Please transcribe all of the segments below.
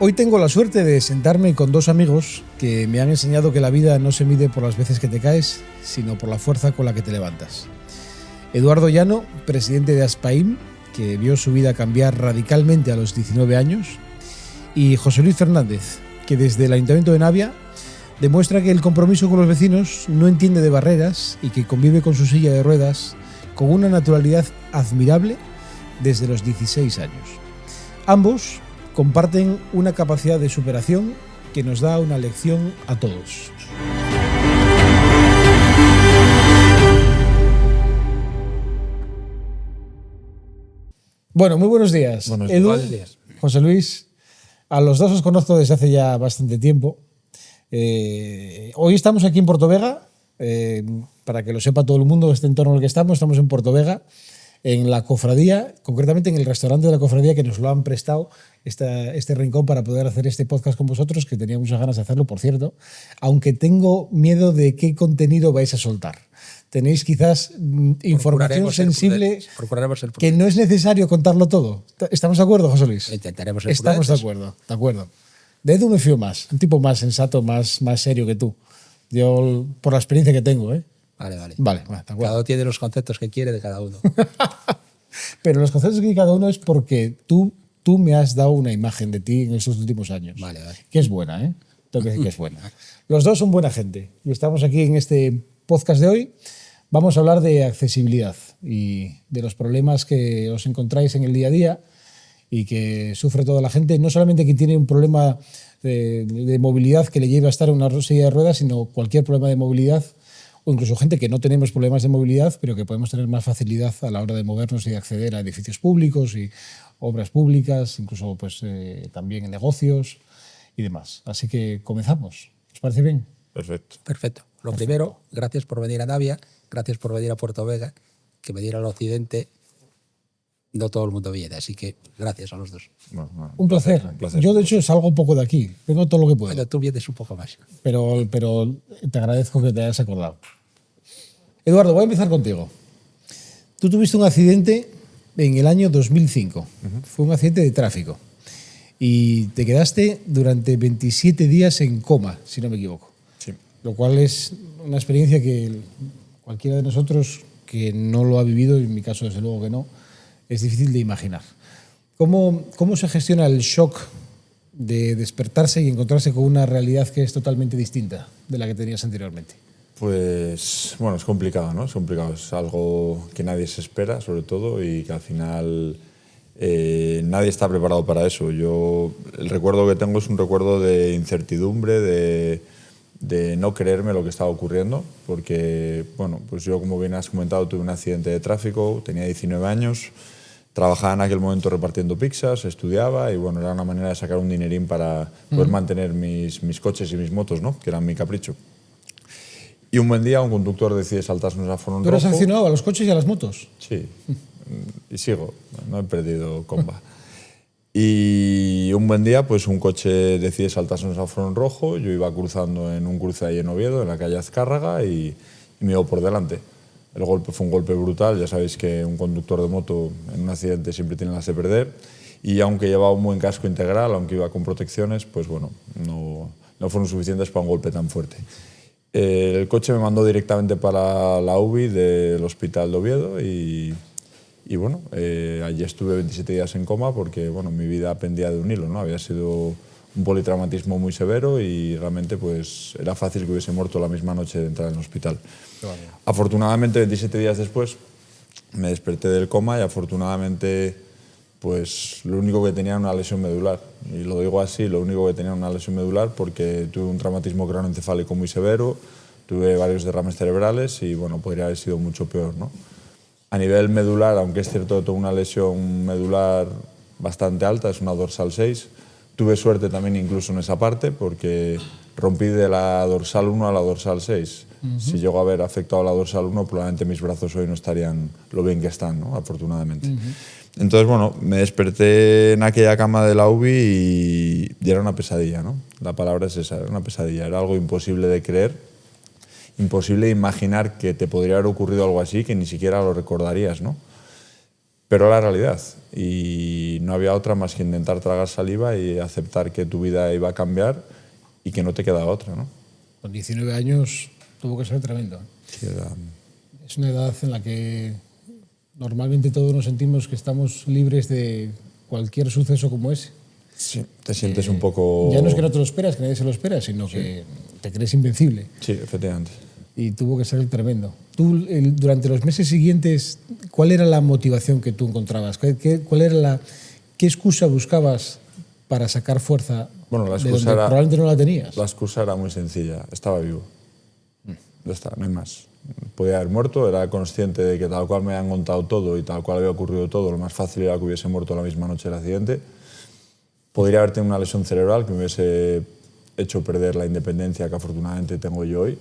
Hoy tengo la suerte de sentarme con dos amigos que me han enseñado que la vida no se mide por las veces que te caes, sino por la fuerza con la que te levantas. Eduardo Llano, presidente de Aspaim, que vio su vida cambiar radicalmente a los 19 años, y José Luis Fernández, que desde el Ayuntamiento de Navia demuestra que el compromiso con los vecinos no entiende de barreras y que convive con su silla de ruedas con una naturalidad admirable desde los 16 años. Ambos comparten una capacidad de superación que nos da una lección a todos. Bueno, muy buenos días. Edu, buenos días. José Luis, a los dos os conozco desde hace ya bastante tiempo. Hoy estamos aquí en Portovega, para que lo sepa todo el mundo, este entorno en el que estamos en Portovega, en la cofradía, concretamente en el restaurante de la cofradía, que nos lo han prestado este rincón para poder hacer este podcast con vosotros, que tenía muchas ganas de hacerlo, por cierto, aunque tengo miedo de qué contenido vais a soltar. Tenéis quizás información sensible que no es necesario contarlo todo. ¿Estamos de acuerdo, José Luis? Intentaremos ser Estamos prudentes. de acuerdo. De Edu me fío más, un tipo más sensato, más serio que tú. Yo, por la experiencia que tengo, ¿eh? Vale, cada uno tiene los conceptos que quiere de cada uno. Pero los conceptos que tiene cada uno es porque tú me has dado una imagen de ti en estos últimos años. Vale. Que es buena, ¿eh? Tengo que decir que es buena. Los dos son buena gente. Y estamos aquí en este podcast de hoy. Vamos a hablar de accesibilidad y de los problemas que os encontráis en el día a día y que sufre toda la gente. No solamente quien tiene un problema de movilidad que le lleve a estar en una silla de ruedas, sino cualquier problema de movilidad, o incluso gente que no tenemos problemas de movilidad, pero que podemos tener más facilidad a la hora de movernos y de acceder a edificios públicos y obras públicas, incluso pues, también en negocios y demás. Así que comenzamos. ¿Os parece bien? Perfecto. Lo primero, gracias por venir a Navia, gracias por venir a Portovega, que venir al occidente no todo el mundo viene, así que gracias a los dos. Bueno, un placer. Yo, de hecho, salgo un poco de aquí. Vengo todo lo que puedo. Bueno, tú vienes un poco más. Pero te agradezco que te hayas acordado. Eduardo, voy a empezar contigo. Tú tuviste un accidente en el año 2005. Fue un accidente de tráfico. Y te quedaste durante 27 días en coma, si no me equivoco. Sí. Lo cual es una experiencia que cualquiera de nosotros que no lo ha vivido, en mi caso desde luego que no, es difícil de imaginar. ¿Cómo se gestiona el shock de despertarse y encontrarse con una realidad que es totalmente distinta de la que tenías anteriormente? Pues bueno, es complicado, ¿no? Es complicado, es algo que nadie se espera, sobre todo, y que al final nadie está preparado para eso. El recuerdo que tengo es un recuerdo de incertidumbre, de no creerme lo que estaba ocurriendo, porque, bueno, pues yo, como bien has comentado, tuve un accidente de tráfico, tenía 19 años, trabajaba en aquel momento repartiendo pizzas, estudiaba y, bueno, era una manera de sacar un dinerín para poder mantener mis coches y mis motos, ¿no? Que eran mi capricho. Y un buen día un conductor decide saltarse un semáforo en rojo. ¿Tú eres aficionado a los coches y a las motos? Sí, y sigo, no he perdido comba. Y un buen día pues un coche decide saltarse un semáforo en rojo, yo iba cruzando en un cruce ahí en Oviedo, en la calle Azcárraga, y me iba por delante. El golpe fue un golpe brutal, ya sabéis que un conductor de moto en un accidente siempre tiene las de perder, y aunque llevaba un buen casco integral, aunque iba con protecciones, pues bueno, no fueron suficientes para un golpe tan fuerte. El coche me mandó directamente para la UBI del Hospital de Oviedo y bueno, allí estuve 27 días en coma porque bueno, mi vida pendía de un hilo, ¿no? Había sido un politraumatismo muy severo y realmente pues, era fácil que hubiese muerto la misma noche de entrar en el hospital. Vale. Afortunadamente, 27 días después me desperté del coma y afortunadamente pues, lo único que tenía era una lesión medular. Y lo digo así, lo único que tenía era una lesión medular porque tuve un traumatismo craneoencefálico muy severo, tuve varios derrames cerebrales y bueno, podría haber sido mucho peor, ¿no? A nivel medular, aunque es cierto que tuve una lesión medular bastante alta, es una dorsal 6, tuve suerte también incluso en esa parte porque rompí de la dorsal 1 a la dorsal 6. Si llego a haber afectado a la dorsal 1, probablemente mis brazos hoy no estarían lo bien que están, ¿no? Afortunadamente. Entonces, bueno, me desperté en aquella cama de la UBI y era una pesadilla, ¿no? La palabra es esa, era una pesadilla. Era algo imposible de creer, imposible de imaginar que te podría haber ocurrido algo así, que ni siquiera lo recordarías, ¿no? pero era la realidad y no había otra más que intentar tragar saliva y aceptar que tu vida iba a cambiar y que no te quedaba otra, ¿no? Con 19 años tuvo que ser tremendo. Sí, era... Es una edad en la que normalmente todos nos sentimos que estamos libres de cualquier suceso como ese. Sí, te sientes un poco... Ya no es que no te lo esperas, que nadie se lo espera, sino que te crees invencible. Sí, efectivamente. Y tuvo que ser tremendo. Tú, durante los meses siguientes, ¿cuál era la motivación que tú encontrabas? ¿Qué excusa buscabas para sacar fuerza Bueno, la de excusa donde era, probablemente no la tenías? La excusa era muy sencilla. Estaba vivo. Ya está, no hay más. Podía haber muerto, era consciente de que tal cual me habían contado todo y tal cual había ocurrido todo, lo más fácil era que hubiese muerto la misma noche del accidente. Podría haber tenido una lesión cerebral que me hubiese hecho perder la independencia que afortunadamente tengo yo hoy.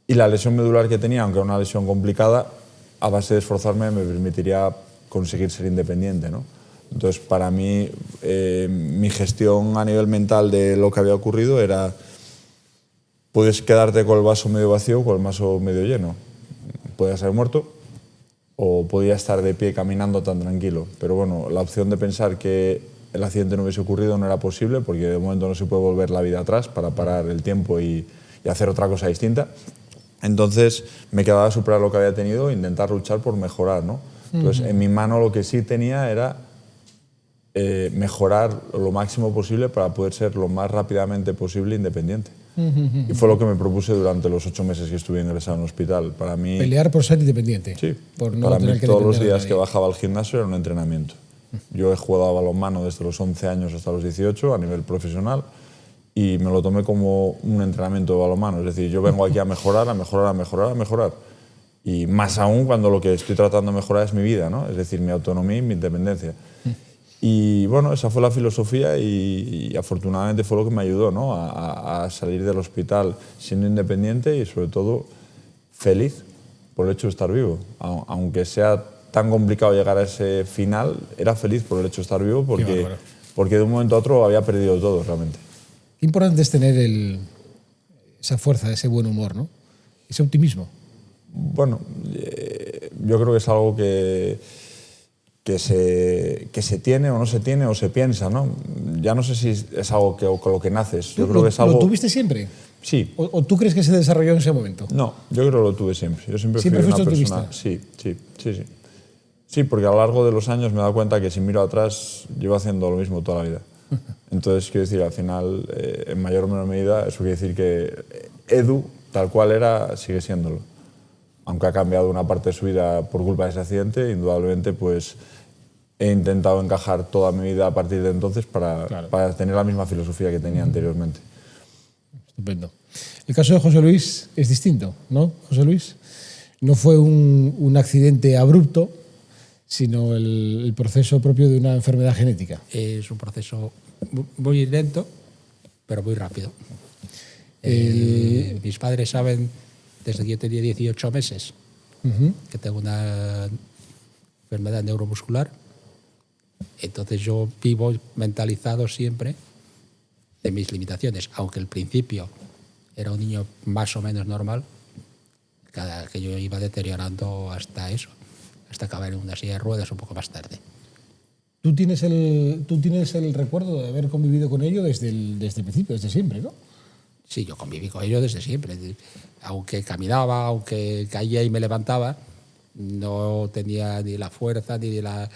Y la lesión medular que tenía, aunque era una lesión complicada, a base de esforzarme me permitiría conseguir ser independiente, ¿no? Entonces, para mí, mi gestión a nivel mental de lo que había ocurrido era: puedes quedarte con el vaso medio vacío o con el vaso medio lleno. Podías haber muerto o podía estar de pie caminando tan tranquilo. Pero bueno, la opción de pensar que el accidente no hubiese ocurrido no era posible, porque de momento no se puede volver la vida atrás para parar el tiempo y hacer otra cosa distinta. Entonces me quedaba superar lo que había tenido e intentar luchar por mejorar, ¿no? Entonces, en mi mano lo que sí tenía era mejorar lo máximo posible para poder ser lo más rápidamente posible independiente. Y fue lo que me propuse durante los 8 meses que estuve ingresado en el hospital. Para mí, pelear por ser independiente. Sí, por no para mí que todos los días que bajaba al gimnasio era un entrenamiento. Yo he jugado a balonmano desde los 11 años hasta los 18 a nivel profesional y me lo tomé como un entrenamiento de balonmano. Es decir, yo vengo aquí a mejorar, a mejorar, a mejorar, a mejorar. Y más aún cuando lo que estoy tratando de mejorar es mi vida, ¿no? Es decir, mi autonomía y mi independencia. Y bueno, esa fue la filosofía y afortunadamente fue lo que me ayudó, ¿no? a salir del hospital siendo independiente y sobre todo feliz por el hecho de estar vivo. Aunque sea tan complicado llegar a ese final, era feliz por el hecho de estar vivo porque de un momento a otro había perdido todo realmente. Qué importante es tener esa fuerza, ese buen humor, ¿no? Ese optimismo. Bueno, yo creo que es algo que se tiene o no se tiene o se piensa, ¿no? Ya no sé si es algo con lo que naces. Yo creo que es algo... ¿Lo tuviste siempre? Sí. ¿O tú crees que se desarrolló en ese momento? No, yo creo que lo tuve siempre. Yo siempre fui fuiste una persona... optimista. Sí. Sí, porque a lo largo de los años me he dado cuenta que si miro atrás llevo haciendo lo mismo toda la vida. Entonces, quiero decir, al final, en mayor o menor medida, eso quiere decir que Edu, tal cual era, sigue siéndolo. Aunque ha cambiado una parte de su vida por culpa de ese accidente, indudablemente pues he intentado encajar toda mi vida a partir de entonces para tener la misma filosofía que tenía anteriormente. Estupendo. El caso de José Luis es distinto, ¿no, José Luis? No fue un accidente abrupto, sino el proceso propio de una enfermedad genética. Es un proceso muy lento, pero muy rápido. Mis padres saben, desde que yo tenía 18 meses, que tengo una enfermedad neuromuscular. Entonces yo vivo mentalizado siempre de mis limitaciones, aunque al principio era un niño más o menos normal, cada que yo iba deteriorando hasta eso, hasta acabar en una silla de ruedas un poco más tarde. ¿Tú tienes el recuerdo de haber convivido con ello desde el principio, desde siempre, ¿no? Sí, yo conviví con ello desde siempre. Aunque caminaba, aunque caía y me levantaba, no tenía ni la fuerza ni la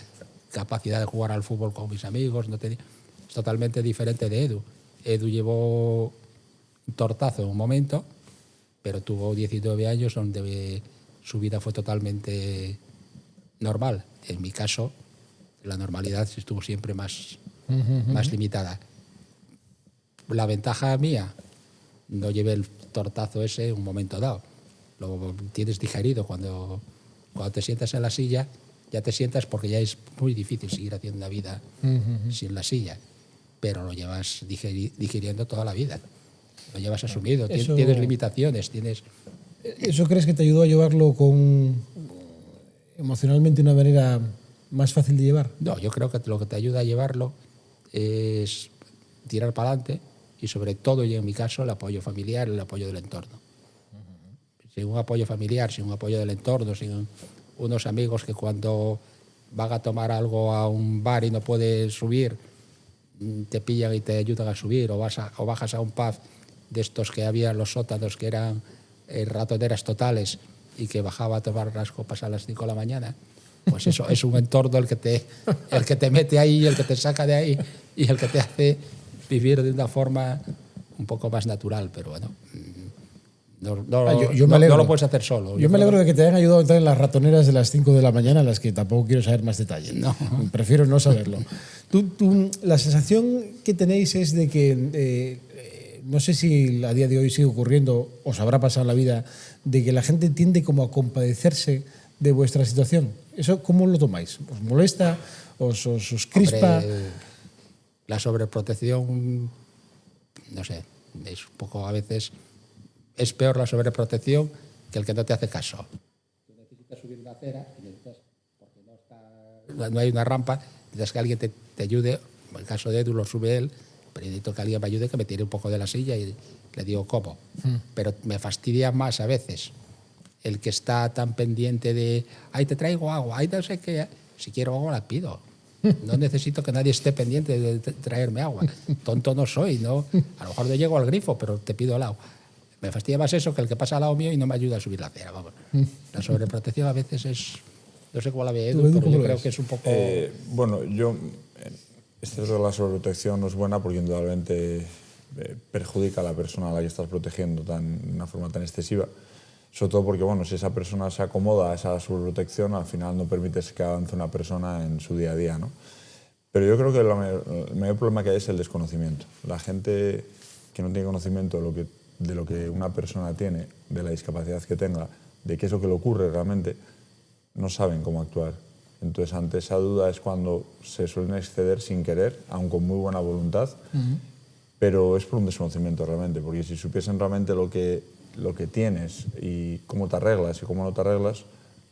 capacidad de jugar al fútbol con mis amigos. No tenía. Es totalmente diferente de Edu. Edu llevó un tortazo en un momento, pero tuvo 19 años donde su vida fue totalmente normal. En mi caso, la normalidad estuvo siempre más limitada. La ventaja mía, no llevé el tortazo ese en un momento dado. Lo tienes digerido cuando te sientas en la silla, ya te sientas porque ya es muy difícil seguir haciendo una vida sin la silla, pero lo llevas digiriendo toda la vida. Lo llevas asumido, tienes limitaciones, tienes... ¿Eso crees que te ayudó a llevarlo emocionalmente de una manera más fácil de llevar? No, yo creo que lo que te ayuda a llevarlo es tirar para adelante y sobre todo, y en mi caso, el apoyo familiar, el apoyo del entorno. Sin un apoyo familiar, sin un apoyo del entorno, sin unos amigos que cuando van a tomar algo a un bar y no puedes subir, te pillan y te ayudan a subir, o bajas a un pub de estos que había en los sótanos que eran ratoneras totales y que bajaba a tomar las copas a las 5 de la mañana. Pues eso es un entorno el que te mete ahí, el que te saca de ahí y el que te hace vivir de una forma un poco más natural, pero bueno, no lo puedes hacer solo. Yo me alegro de que te hayan ayudado a entrar en las ratoneras de las 5 de la mañana, en las que tampoco quiero saber más detalle. No. Prefiero no saberlo. La sensación que tenéis es de que, no sé si a día de hoy sigue ocurriendo, os habrá pasado en la vida, de que la gente tiende como a compadecerse de vuestra situación. ¿Eso cómo lo tomáis? ¿Os molesta? ¿Os crispa? Hombre, la sobreprotección, no sé, es un poco a veces... Es peor la sobreprotección que el que no te hace caso. Tú necesitas subir una acera, porque no hay una rampa, necesitas que alguien te ayude. En el caso de Edu lo sube él, pero necesito que alguien me ayude, que me tire un poco de la silla y le digo cómo. Pero me fastidia más a veces el que está tan pendiente de, ay, te traigo agua, ay, no sé qué. Si quiero agua la pido. No necesito que nadie esté pendiente de traerme agua. Tonto no soy, ¿no? A lo mejor no llego al grifo, pero te pido el agua. Me fastidia más eso que el que pasa al lado mío y no me ayuda a subir la acera. Vamos. La sobreprotección a veces es... No sé cómo la ve Edu, pero yo creo que es un poco... Bueno, este de la sobreprotección no es buena porque indudablemente perjudica a la persona a la que estás protegiendo de una forma tan excesiva. Sobre todo porque, bueno, si esa persona se acomoda a esa sobreprotección, al final no permites que avance una persona en su día a día, ¿no? Pero yo creo que el mayor problema que hay es el desconocimiento. La gente que no tiene conocimiento de lo que una persona tiene, de la discapacidad que tenga, de qué es lo que le ocurre realmente, no saben cómo actuar. Entonces, ante esa duda es cuando se suelen exceder sin querer, aun con muy buena voluntad, pero es por un desconocimiento realmente, porque si supiesen realmente lo que tienes y cómo te arreglas y cómo no te arreglas,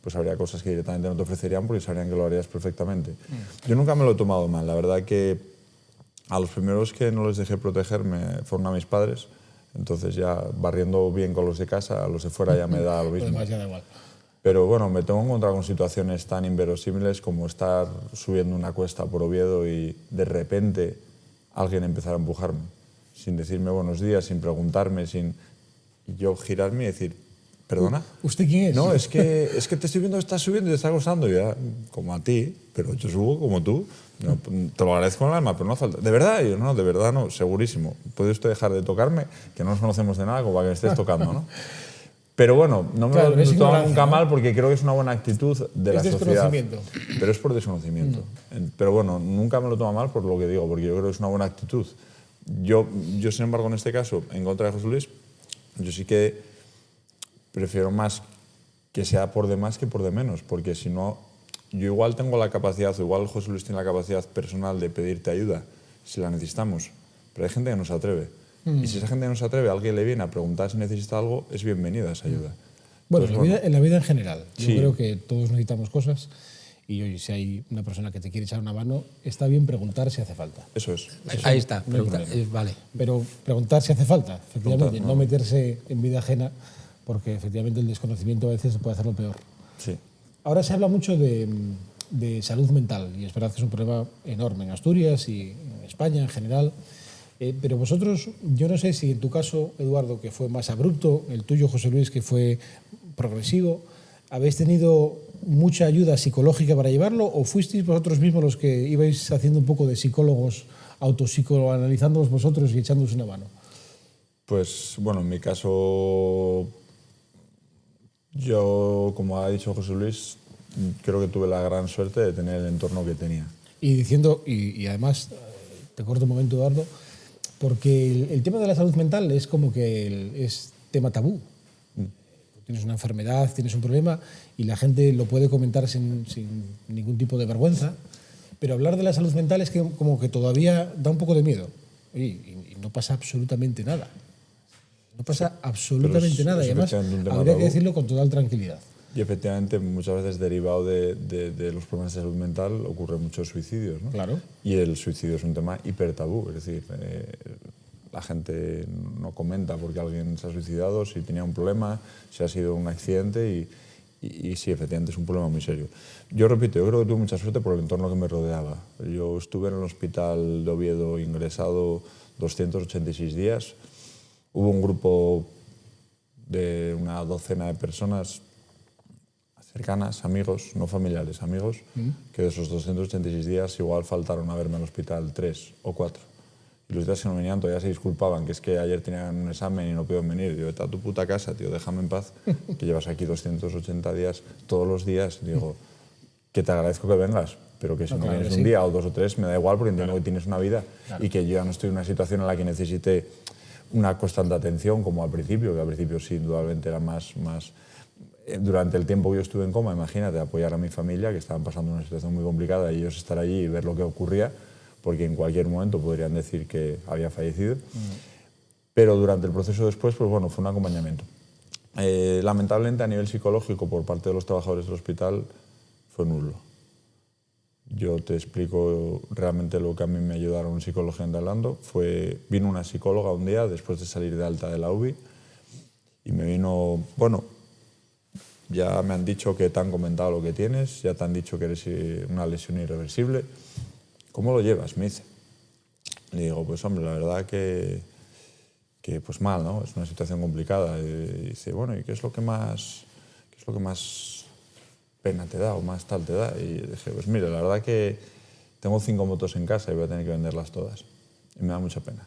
pues habría cosas que directamente no te ofrecerían porque sabrían que lo harías perfectamente. Yo nunca me lo he tomado mal. La verdad que a los primeros que no les dejé protegerme fueron a mis padres. Entonces ya barriendo bien con los de casa, a los de fuera ya me da lo mismo. Además, ya da igual. Pero bueno, me tengo encontrado con situaciones tan inverosímiles como estar subiendo una cuesta por Oviedo y de repente alguien empezar a empujarme, sin decirme buenos días, sin preguntarme, sin... Y yo girarme y decir, ¿perdona? ¿Usted quién es? No, es que te estoy viendo que estás subiendo y te está acosando. Y ya, como a ti, pero yo subo como tú. No, te lo agradezco con el alma, pero no falta. ¿De verdad? Y yo, no, de verdad no, segurísimo. ¿Puede usted dejar de tocarme? Que no nos conocemos de nada, como para que me estés tocando, ¿no? Pero bueno, no me lo he tomado nunca mal porque creo que es una buena actitud de la sociedad. Pero es por desconocimiento. Pero bueno, nunca me lo tomo mal por lo que digo, porque yo creo que es una buena actitud. Yo sin embargo, en este caso, en contra de José Luis, yo sí que prefiero más que sea por de más que por de menos, porque si no, yo igual tengo la capacidad, o igual José Luis tiene la capacidad personal de pedirte ayuda si la necesitamos, pero hay gente que no se atreve. Y si esa gente no se atreve, alguien le viene a preguntar si necesita algo, es bienvenida esa ayuda. Bueno, en la vida en general. Yo creo que todos necesitamos cosas y oye, si hay una persona que te quiere echar una mano, está bien preguntar si hace falta. Eso es. Ahí está, vale. Pero preguntar si hace falta, efectivamente, no meterse en vida ajena, porque efectivamente el desconocimiento a veces puede hacerlo peor. Sí. Ahora se habla mucho de salud mental y es verdad que es un problema enorme en Asturias y en España en general. Pero vosotros, yo no sé si en tu caso, Eduardo, que fue más abrupto, el tuyo, José Luis, que fue progresivo, ¿habéis tenido mucha ayuda psicológica para llevarlo o fuisteis vosotros mismos los que ibais haciendo un poco de psicólogos, autopsicoanalizándolos vosotros y echándoos una mano? Pues bueno, en mi caso, yo, como ha dicho José Luis, creo que tuve la gran suerte de tener el entorno que tenía. Y además, te corto un momento, Eduardo, porque el tema de la salud mental es como que es tema tabú. Tienes una enfermedad, tienes un problema y la gente lo puede comentar sin ningún tipo de vergüenza, pero hablar de la salud mental es que como que todavía da un poco de miedo. Y no pasa absolutamente nada. No pasa absolutamente nada y además habría que decirlo con total tranquilidad. Y efectivamente, muchas veces derivado de los problemas de salud mental ocurren muchos suicidios, ¿no? Claro. Y el suicidio es un tema hiper tabú, es decir, la gente no comenta porque alguien se ha suicidado, si tenía un problema, si ha sido un accidente y y sí, efectivamente es un problema muy serio. Yo repito, yo creo que tuve mucha suerte por el entorno que me rodeaba. Yo estuve en el hospital de Oviedo ingresado 286 días. Hubo un grupo de una docena de personas cercanas, amigos, no familiares, amigos, que de esos 286 días igual faltaron a verme al hospital 3 o 4. Y los días que no venían todavía se disculpaban, que es que ayer tenían un examen y no pudieron venir. Digo, vete a tu puta casa, tío, déjame en paz, que llevas aquí 280 días todos los días. Digo, que te agradezco que vengas, pero que si no vienes un día o 2 o 3 me da igual porque entiendo que tienes una vida y que yo ya no estoy en una situación en la que necesite una constante atención como al principio, que al principio sí, indudablemente era más. Durante el tiempo que yo estuve en coma, imagínate, apoyar a mi familia, que estaban pasando una situación muy complicada, y ellos estar allí y ver lo que ocurría, porque en cualquier momento podrían decir que había fallecido. Pero durante el proceso después, pues bueno, fue un acompañamiento. Lamentablemente, a nivel psicológico, por parte de los trabajadores del hospital, fue nulo. Yo te explico realmente lo que a mí me ayudaron psicológicamente hablando. Vino una psicóloga un día, después de salir de alta de la UBI, y me vino, bueno, ya me han dicho que te han comentado lo que tienes, ya te han dicho que eres una lesión irreversible. ¿Cómo lo llevas? Me dice. Le digo, pues hombre, la verdad que pues mal, ¿no? Es una situación complicada. Y dice, bueno, ¿y qué es lo que más pena te da o más tal te da? Y dije, pues mira, la verdad que tengo 5 motos en casa y voy a tener que venderlas todas. Y me da mucha pena.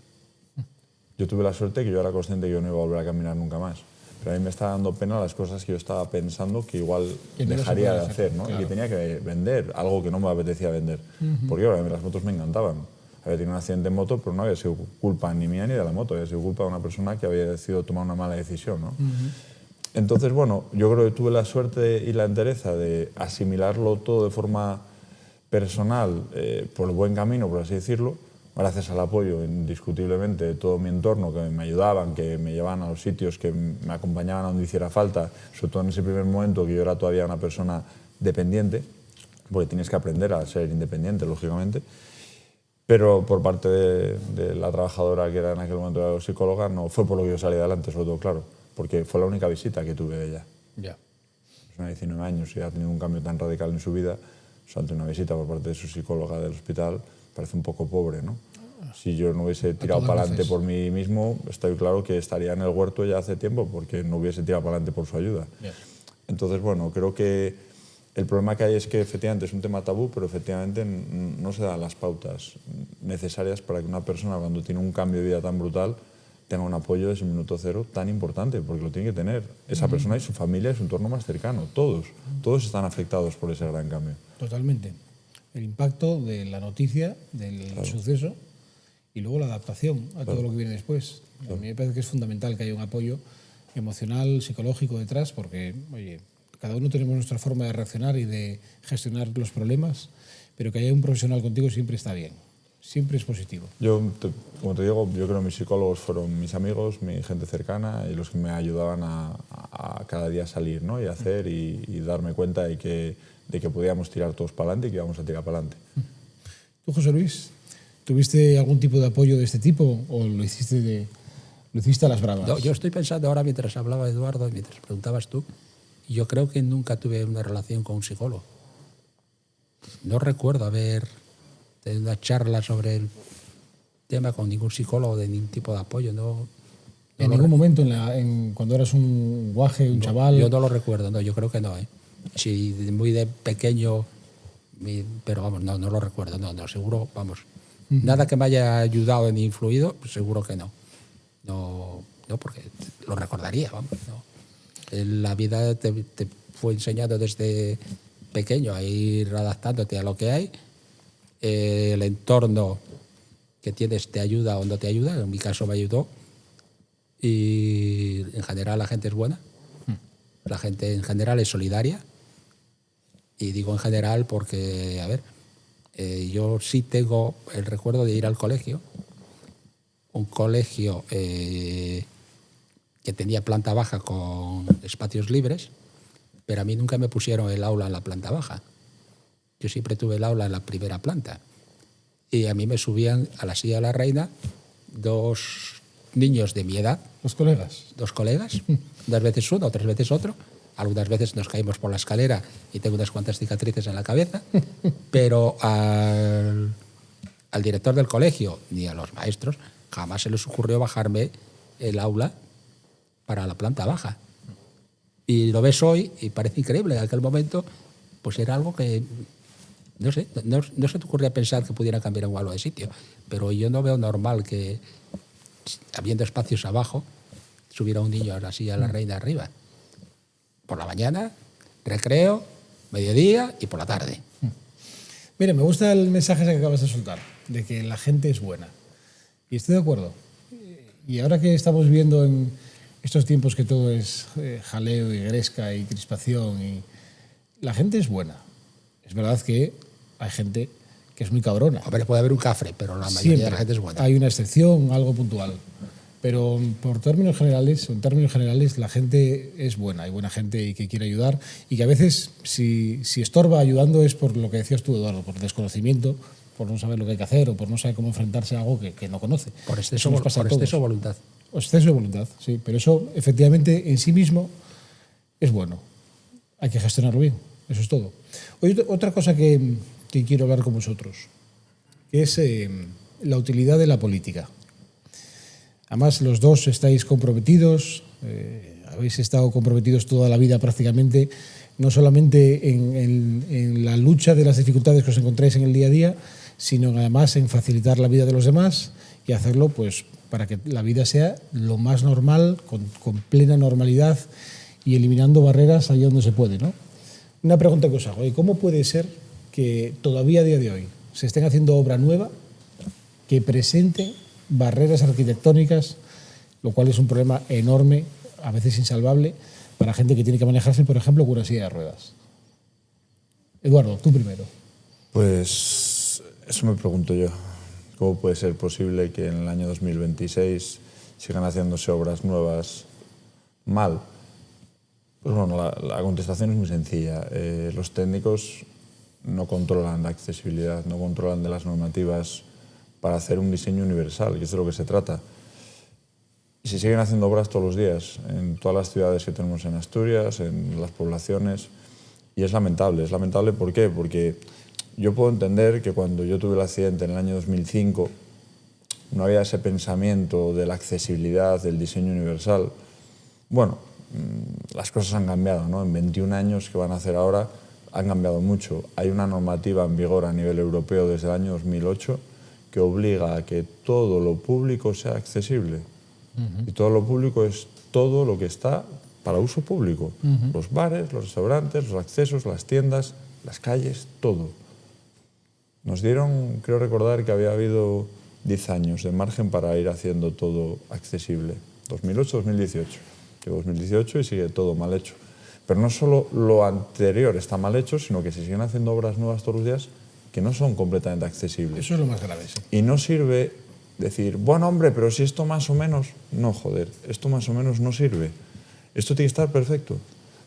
Yo tuve la suerte que yo era consciente que yo no iba a volver a caminar nunca más. Pero a mí me estaba dando pena las cosas que yo estaba pensando que igual dejaría de hacer, ¿no? Claro. Y que tenía que vender, algo que no me apetecía vender. Porque a mí las motos me encantaban. Había tenido un accidente en moto, pero no había sido culpa ni mía ni de la moto, había sido culpa de una persona que había decidido tomar una mala decisión, ¿no? Entonces, bueno, yo creo que tuve la suerte y la entereza de asimilarlo todo de forma personal, por el buen camino, por así decirlo, gracias al apoyo indiscutiblemente de todo mi entorno, que me ayudaban, que me llevaban a los sitios, que me acompañaban a donde hiciera falta, sobre todo en ese primer momento que yo era todavía una persona dependiente, porque tienes que aprender a ser independiente, lógicamente. Pero por parte de la trabajadora que era en aquel momento la psicóloga, no fue por lo que yo salí adelante, sobre todo, claro, porque fue la única visita que tuve de ella. Ya. Es una de 19 años y ha tenido un cambio tan radical en su vida, ante una visita por parte de su psicóloga del hospital, parece un poco pobre, ¿no? Si yo no hubiese tirado para adelante por mí mismo, estoy claro que estaría en el huerto ya hace tiempo, porque no hubiese tirado para adelante por su ayuda. Yeah. Entonces, bueno, creo que el problema que hay es que efectivamente es un tema tabú, pero efectivamente no se dan las pautas necesarias para que una persona, cuando tiene un cambio de vida tan brutal, tenga un apoyo desde el minuto cero tan importante, porque lo tiene que tener esa persona y su familia y su entorno más cercano. Todos están afectados por ese gran cambio. Totalmente. El impacto de la noticia, del suceso, y luego la adaptación a todo lo que viene después. A mí me parece que es fundamental que haya un apoyo emocional, psicológico detrás, porque, oye, cada uno tenemos nuestra forma de reaccionar y de gestionar los problemas, pero que haya un profesional contigo siempre está bien. Siempre es positivo. Yo, como te digo, yo creo que mis psicólogos fueron mis amigos, mi gente cercana y los que me ayudaban a cada día salir, ¿no? Y hacer y darme cuenta de que podíamos tirar todos para adelante y que íbamos a tirar para adelante. ¿Tú, José Luis, tuviste algún tipo de apoyo de este tipo o lo hiciste a las bravas? No, yo estoy pensando ahora mientras hablaba Eduardo y mientras preguntabas tú, yo creo que nunca tuve una relación con un psicólogo. No recuerdo haber tenido una charla sobre el tema con ningún psicólogo de ningún tipo de apoyo. ¿En ningún momento cuando eras un guaje, un chaval? Yo no lo recuerdo, no, yo creo que no. Sí, muy de pequeño, pero vamos, no lo recuerdo, no, seguro, vamos. Nada que me haya ayudado ni influido, pues seguro que no. No, porque lo recordaría, vamos. No. La vida te fue enseñando desde pequeño a ir adaptándote a lo que hay. El entorno que tienes te ayuda o no te ayuda, en mi caso me ayudó. Y en general la gente es buena. La gente en general es solidaria. Y digo en general porque, a ver, yo sí tengo el recuerdo de ir al colegio. Un colegio que tenía planta baja con espacios libres, pero a mí nunca me pusieron el aula en la planta baja. Yo siempre tuve el aula en la primera planta. Y a mí me subían a la silla de la reina 2 niños de mi edad. ¿Dos colegas? 2 colegas, 2 veces uno, 3 veces otro, algunas veces nos caímos por la escalera y tengo unas cuantas cicatrices en la cabeza, pero al director del colegio ni a los maestros jamás se les ocurrió bajarme el aula para la planta baja. Y lo ves hoy y parece increíble. En aquel momento pues era algo que, no sé, no se te ocurría pensar que pudiera cambiar un algo de sitio, pero yo no veo normal que, habiendo espacios abajo, subiera un niño así a la reina arriba. Por la mañana, recreo, mediodía y por la tarde. Mira, me gusta el mensaje que acabas de soltar, de que la gente es buena. Y estoy de acuerdo. Y ahora que estamos viendo en estos tiempos que todo es jaleo y gresca y crispación, y la gente es buena. Es verdad que hay gente que es muy cabrona. Hombre, puede haber un cafre, pero la mayoría Siempre de la gente es buena. hay una excepción, algo puntual. Pero en términos generales, la gente es buena. Hay buena gente y que quiere ayudar. Y que a veces, si estorba ayudando, es por lo que decías tú, Eduardo, por desconocimiento, por no saber lo que hay que hacer o por no saber cómo enfrentarse a algo que no conoce. Por exceso de voluntad. O exceso de voluntad, sí. Pero eso, efectivamente, en sí mismo es bueno. Hay que gestionarlo bien. Eso es todo. Oye, otra cosa que quiero hablar con vosotros, que es la utilidad de la política. Además, los dos estáis comprometidos, habéis estado comprometidos toda la vida prácticamente, no solamente en la lucha de las dificultades que os encontráis en el día a día, sino además en facilitar la vida de los demás y hacerlo pues, para que la vida sea lo más normal, con plena normalidad y eliminando barreras allá donde se puede, ¿no? Una pregunta que os hago, ¿cómo puede ser que todavía a día de hoy se estén haciendo obra nueva que presente barreras arquitectónicas, lo cual es un problema enorme, a veces insalvable, para gente que tiene que manejarse, por ejemplo, con una silla de ruedas? Eduardo, tú primero. Pues eso me pregunto yo. ¿Cómo puede ser posible que en el año 2026 sigan haciéndose obras nuevas mal? Pues bueno, la contestación es muy sencilla. Los técnicos no controlan la accesibilidad, no controlan de las normativas para hacer un diseño universal, que es de lo que se trata. Y se siguen haciendo obras todos los días, en todas las ciudades que tenemos en Asturias, en las poblaciones, y es lamentable. Es lamentable, ¿por qué? Porque yo puedo entender que cuando yo tuve el accidente en el año 2005, no había ese pensamiento de la accesibilidad, del diseño universal. Bueno, las cosas han cambiado, ¿no? En 21 años que van a hacer ahora han cambiado mucho. Hay una normativa en vigor a nivel europeo desde el año 2008 que obliga a que todo lo público sea accesible. Y todo lo público es todo lo que está para uso público. Los bares, los restaurantes, los accesos, las tiendas, las calles, todo. Nos dieron, creo recordar, que había habido 10 años de margen para ir haciendo todo accesible. 2008-2018. Llegó 2018 y sigue todo mal hecho. Pero no solo lo anterior está mal hecho, sino que se siguen haciendo obras nuevas todos los días que no son completamente accesibles. Eso es lo más grave, sí. Y no sirve decir, bueno, hombre, pero si esto más o menos... No, joder, esto más o menos no sirve. Esto tiene que estar perfecto.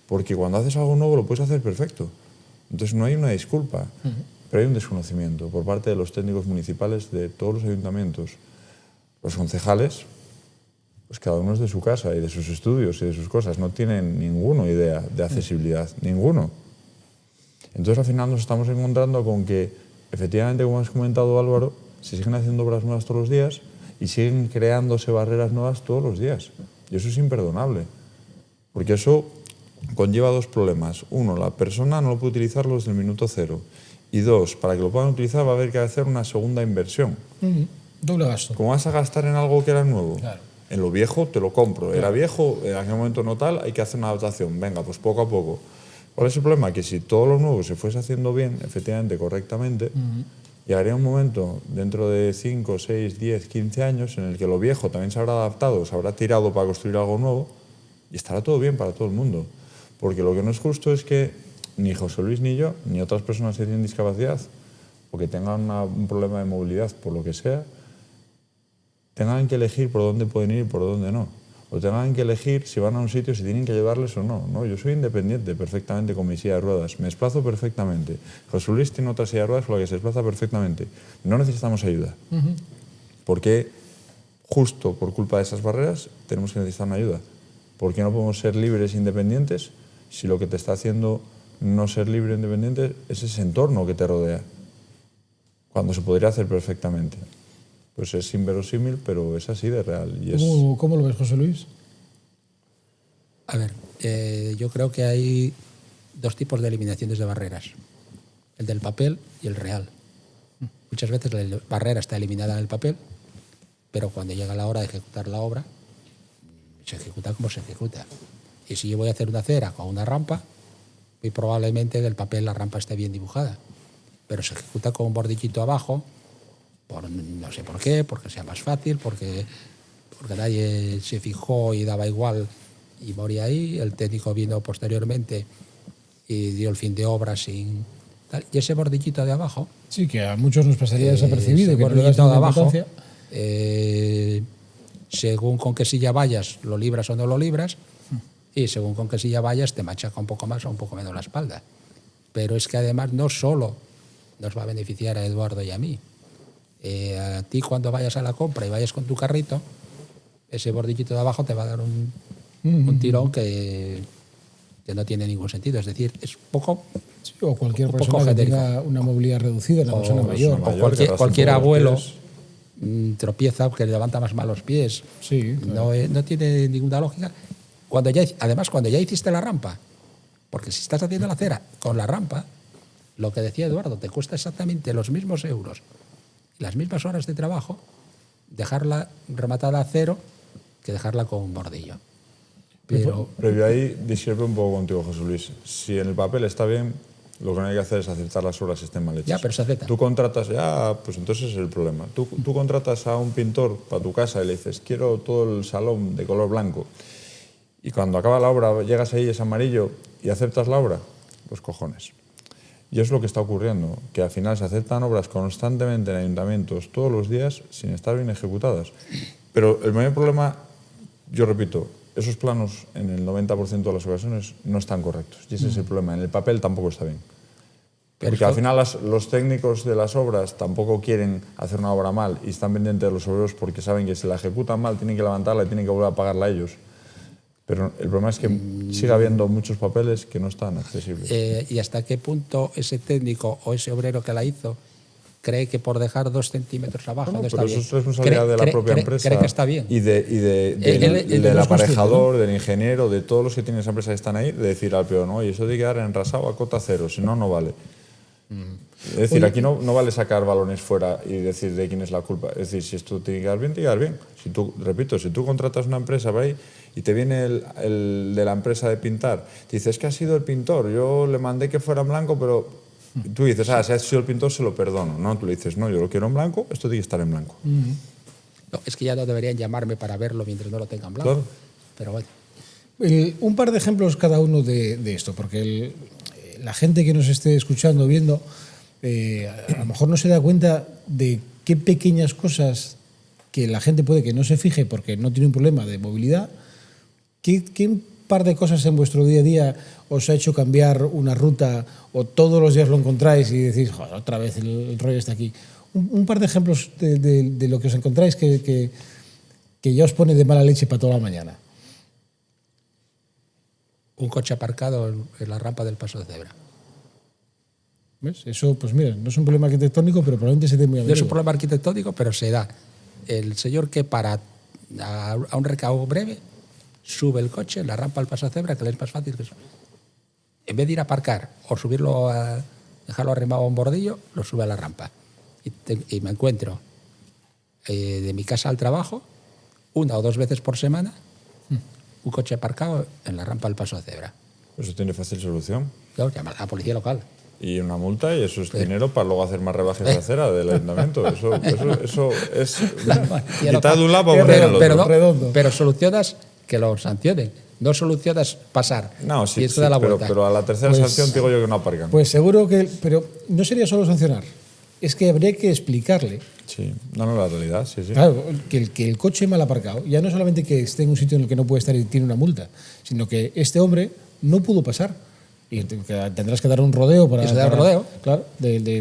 Porque cuando haces algo nuevo lo puedes hacer perfecto. Entonces no hay una disculpa, pero hay un desconocimiento por parte de los técnicos municipales de todos los ayuntamientos. Los concejales, pues cada uno es de su casa y de sus estudios y de sus cosas. No tienen ninguna idea de accesibilidad, ninguno. Entonces al final nos estamos encontrando con que, efectivamente, como has comentado Álvaro, se siguen haciendo obras nuevas todos los días y siguen creándose barreras nuevas todos los días. Y eso es imperdonable, porque eso conlleva dos problemas. Uno, la persona no lo puede utilizarlo desde el minuto cero. Y dos, para que lo puedan utilizar va a haber que hacer una segunda inversión. Doble gasto. ¿Cómo vas a gastar en algo que era nuevo? Claro. En lo viejo te lo compro. Claro. Era viejo, en aquel momento no tal, hay que hacer una adaptación. Venga, pues poco a poco. ¿Cuál es el problema? Que si todo lo nuevo se fuese haciendo bien, efectivamente, correctamente, llegaría un momento dentro de 5, 6, 10, 15 años en el que lo viejo también se habrá adaptado, se habrá tirado para construir algo nuevo y estará todo bien para todo el mundo. Porque lo que no es justo es que ni José Luis ni yo, ni otras personas que tienen discapacidad o que tengan un problema de movilidad, por lo que sea, tengan que elegir por dónde pueden ir y por dónde no. O tengan que elegir si van a un sitio, si tienen que ayudarles o no. No, yo soy independiente perfectamente con mi silla de ruedas, me desplazo perfectamente. José Luis tiene otra silla de ruedas con la que se desplaza perfectamente. No necesitamos ayuda. Porque justo por culpa de esas barreras tenemos que necesitar una ayuda. ¿Por qué no podemos ser libres e independientes si lo que te está haciendo no ser libre e independiente es ese entorno que te rodea, cuando se podría hacer perfectamente. Pues es inverosímil, pero es así de real. Y ¿Cómo lo ves, José Luis? A ver, yo creo que hay dos tipos de eliminaciones de barreras, el del papel y el real. Muchas veces la barrera está eliminada en el papel, pero cuando llega la hora de ejecutar la obra, se ejecuta como se ejecuta. Y si yo voy a hacer una acera con una rampa, muy probablemente en el papel la rampa esté bien dibujada, pero se ejecuta con un bordillito abajo, no sé por qué, porque sea más fácil, porque nadie se fijó y daba igual y moría ahí. El técnico vino posteriormente y dio el fin de obra sin tal. Y ese bordillito de abajo... Sí, que a muchos nos pasaría desapercibido. Ese bordillito de abajo, según con qué silla vayas, lo libras o no lo libras, y según con qué silla vayas, te machaca un poco más o un poco menos la espalda. Pero es que además no solo nos va a beneficiar a Eduardo y a mí. A ti, cuando vayas a la compra y vayas con tu carrito, ese bordillito de abajo te va a dar un tirón que no tiene ningún sentido. Es decir, es poco... Sí, o cualquier persona que tenga una movilidad reducida, una persona mayor. O cualquier abuelo tropieza, que levanta más mal los pies. Sí, claro. No tiene ninguna lógica. Además, cuando ya hiciste la rampa, porque si estás haciendo la acera con la rampa, lo que decía Eduardo, te cuesta exactamente los mismos euros, las mismas horas de trabajo, dejarla rematada a cero que dejarla con un bordillo. Pero yo ahí discrepo un poco contigo, José Luis. Si en el papel está bien, lo que no hay que hacer es acertar las obras si estén mal hechas. Ya, pero se acepta. Tú contratas, pues entonces es el problema. Tú contratas a un pintor para tu casa y le dices, quiero todo el salón de color blanco. Y cuando acaba la obra, llegas ahí, es amarillo, y aceptas la obra, pues cojones. Y es lo que está ocurriendo, que al final se aceptan obras constantemente en ayuntamientos todos los días sin estar bien ejecutadas. Pero el mayor problema, yo repito, esos planos en el 90% de las ocasiones no están correctos. Y ese es el problema. En el papel tampoco está bien. Porque al final los técnicos de las obras tampoco quieren hacer una obra mal y están pendientes de los obreros porque saben que si la ejecutan mal tienen que levantarla y tienen que volver a pagarla a ellos. Pero el problema es que sigue habiendo muchos papeles que no están accesibles. ¿Y hasta qué punto ese técnico o ese obrero que la hizo cree que por dejar 2 centímetros abajo no está bien? Eso es responsabilidad de la propia empresa. ¿Cree que está bien? Y del aparejador, del ingeniero, de todos los que tienen esa empresa que están ahí, de decir al peón, oye, eso tiene que quedar enrasado a cota cero, si no, no vale. Es decir, aquí no vale sacar balones fuera y decir de quién es la culpa. Es decir, si esto tiene que quedar bien, tiene que quedar bien. Si tú contratas una empresa para ahí y te viene el de la empresa de pintar, te dices que ha sido el pintor, yo le mandé que fuera en blanco, pero tú dices, si ha sido el pintor se lo perdono. No, tú le dices, no, yo lo quiero en blanco, esto tiene que estar en blanco. No, es que ya no deberían llamarme para verlo mientras no lo tengan blanco. Claro. Pero bueno. Un par de ejemplos cada uno de esto, porque la gente que nos esté escuchando, viendo, a lo mejor no se da cuenta de qué pequeñas cosas que la gente puede que no se fije porque no tiene un problema de movilidad, qué par de cosas en vuestro día a día os ha hecho cambiar una ruta o todos los días lo encontráis y decís, joder, otra vez el rollo está aquí. Un par de ejemplos de lo que os encontráis que ya os pone de mala leche para toda la mañana. Un coche aparcado en la rampa del paso de cebra. ¿Ves? Eso, pues mira, no es un problema arquitectónico, pero probablemente se dé muy a menudo. No es un problema arquitectónico, pero se da. El señor que para a un recaudo breve sube el coche en la rampa al paso de cebra, que le es más fácil que eso. En vez de ir a aparcar o subirlo dejarlo arrimado a un bordillo, lo sube a la rampa. Y me encuentro de mi casa al trabajo 1 o 2 veces por semana un coche aparcado en la rampa del paso de cebra. Eso tiene fácil solución. Claro, llamar a la policía local. Y una multa, y eso es dinero para luego hacer más rebajes de acera del ayuntamiento. Eso es quitar de un lado para poner el otro. Pero solucionas que lo sancionen. No solucionas pasar. No, sí, y eso da la vuelta. Pero a la tercera sanción te digo yo que no aparcan. Pues seguro que... Pero no sería solo sancionar. Es que habría que explicarle. Sí, no, la realidad, sí. Claro, que el coche mal aparcado, ya no solamente que esté en un sitio en el que no puede estar y tiene una multa, sino que este hombre no pudo pasar. Y tendrás que dar un rodeo para... ¿Eso da un rodeo? Claro,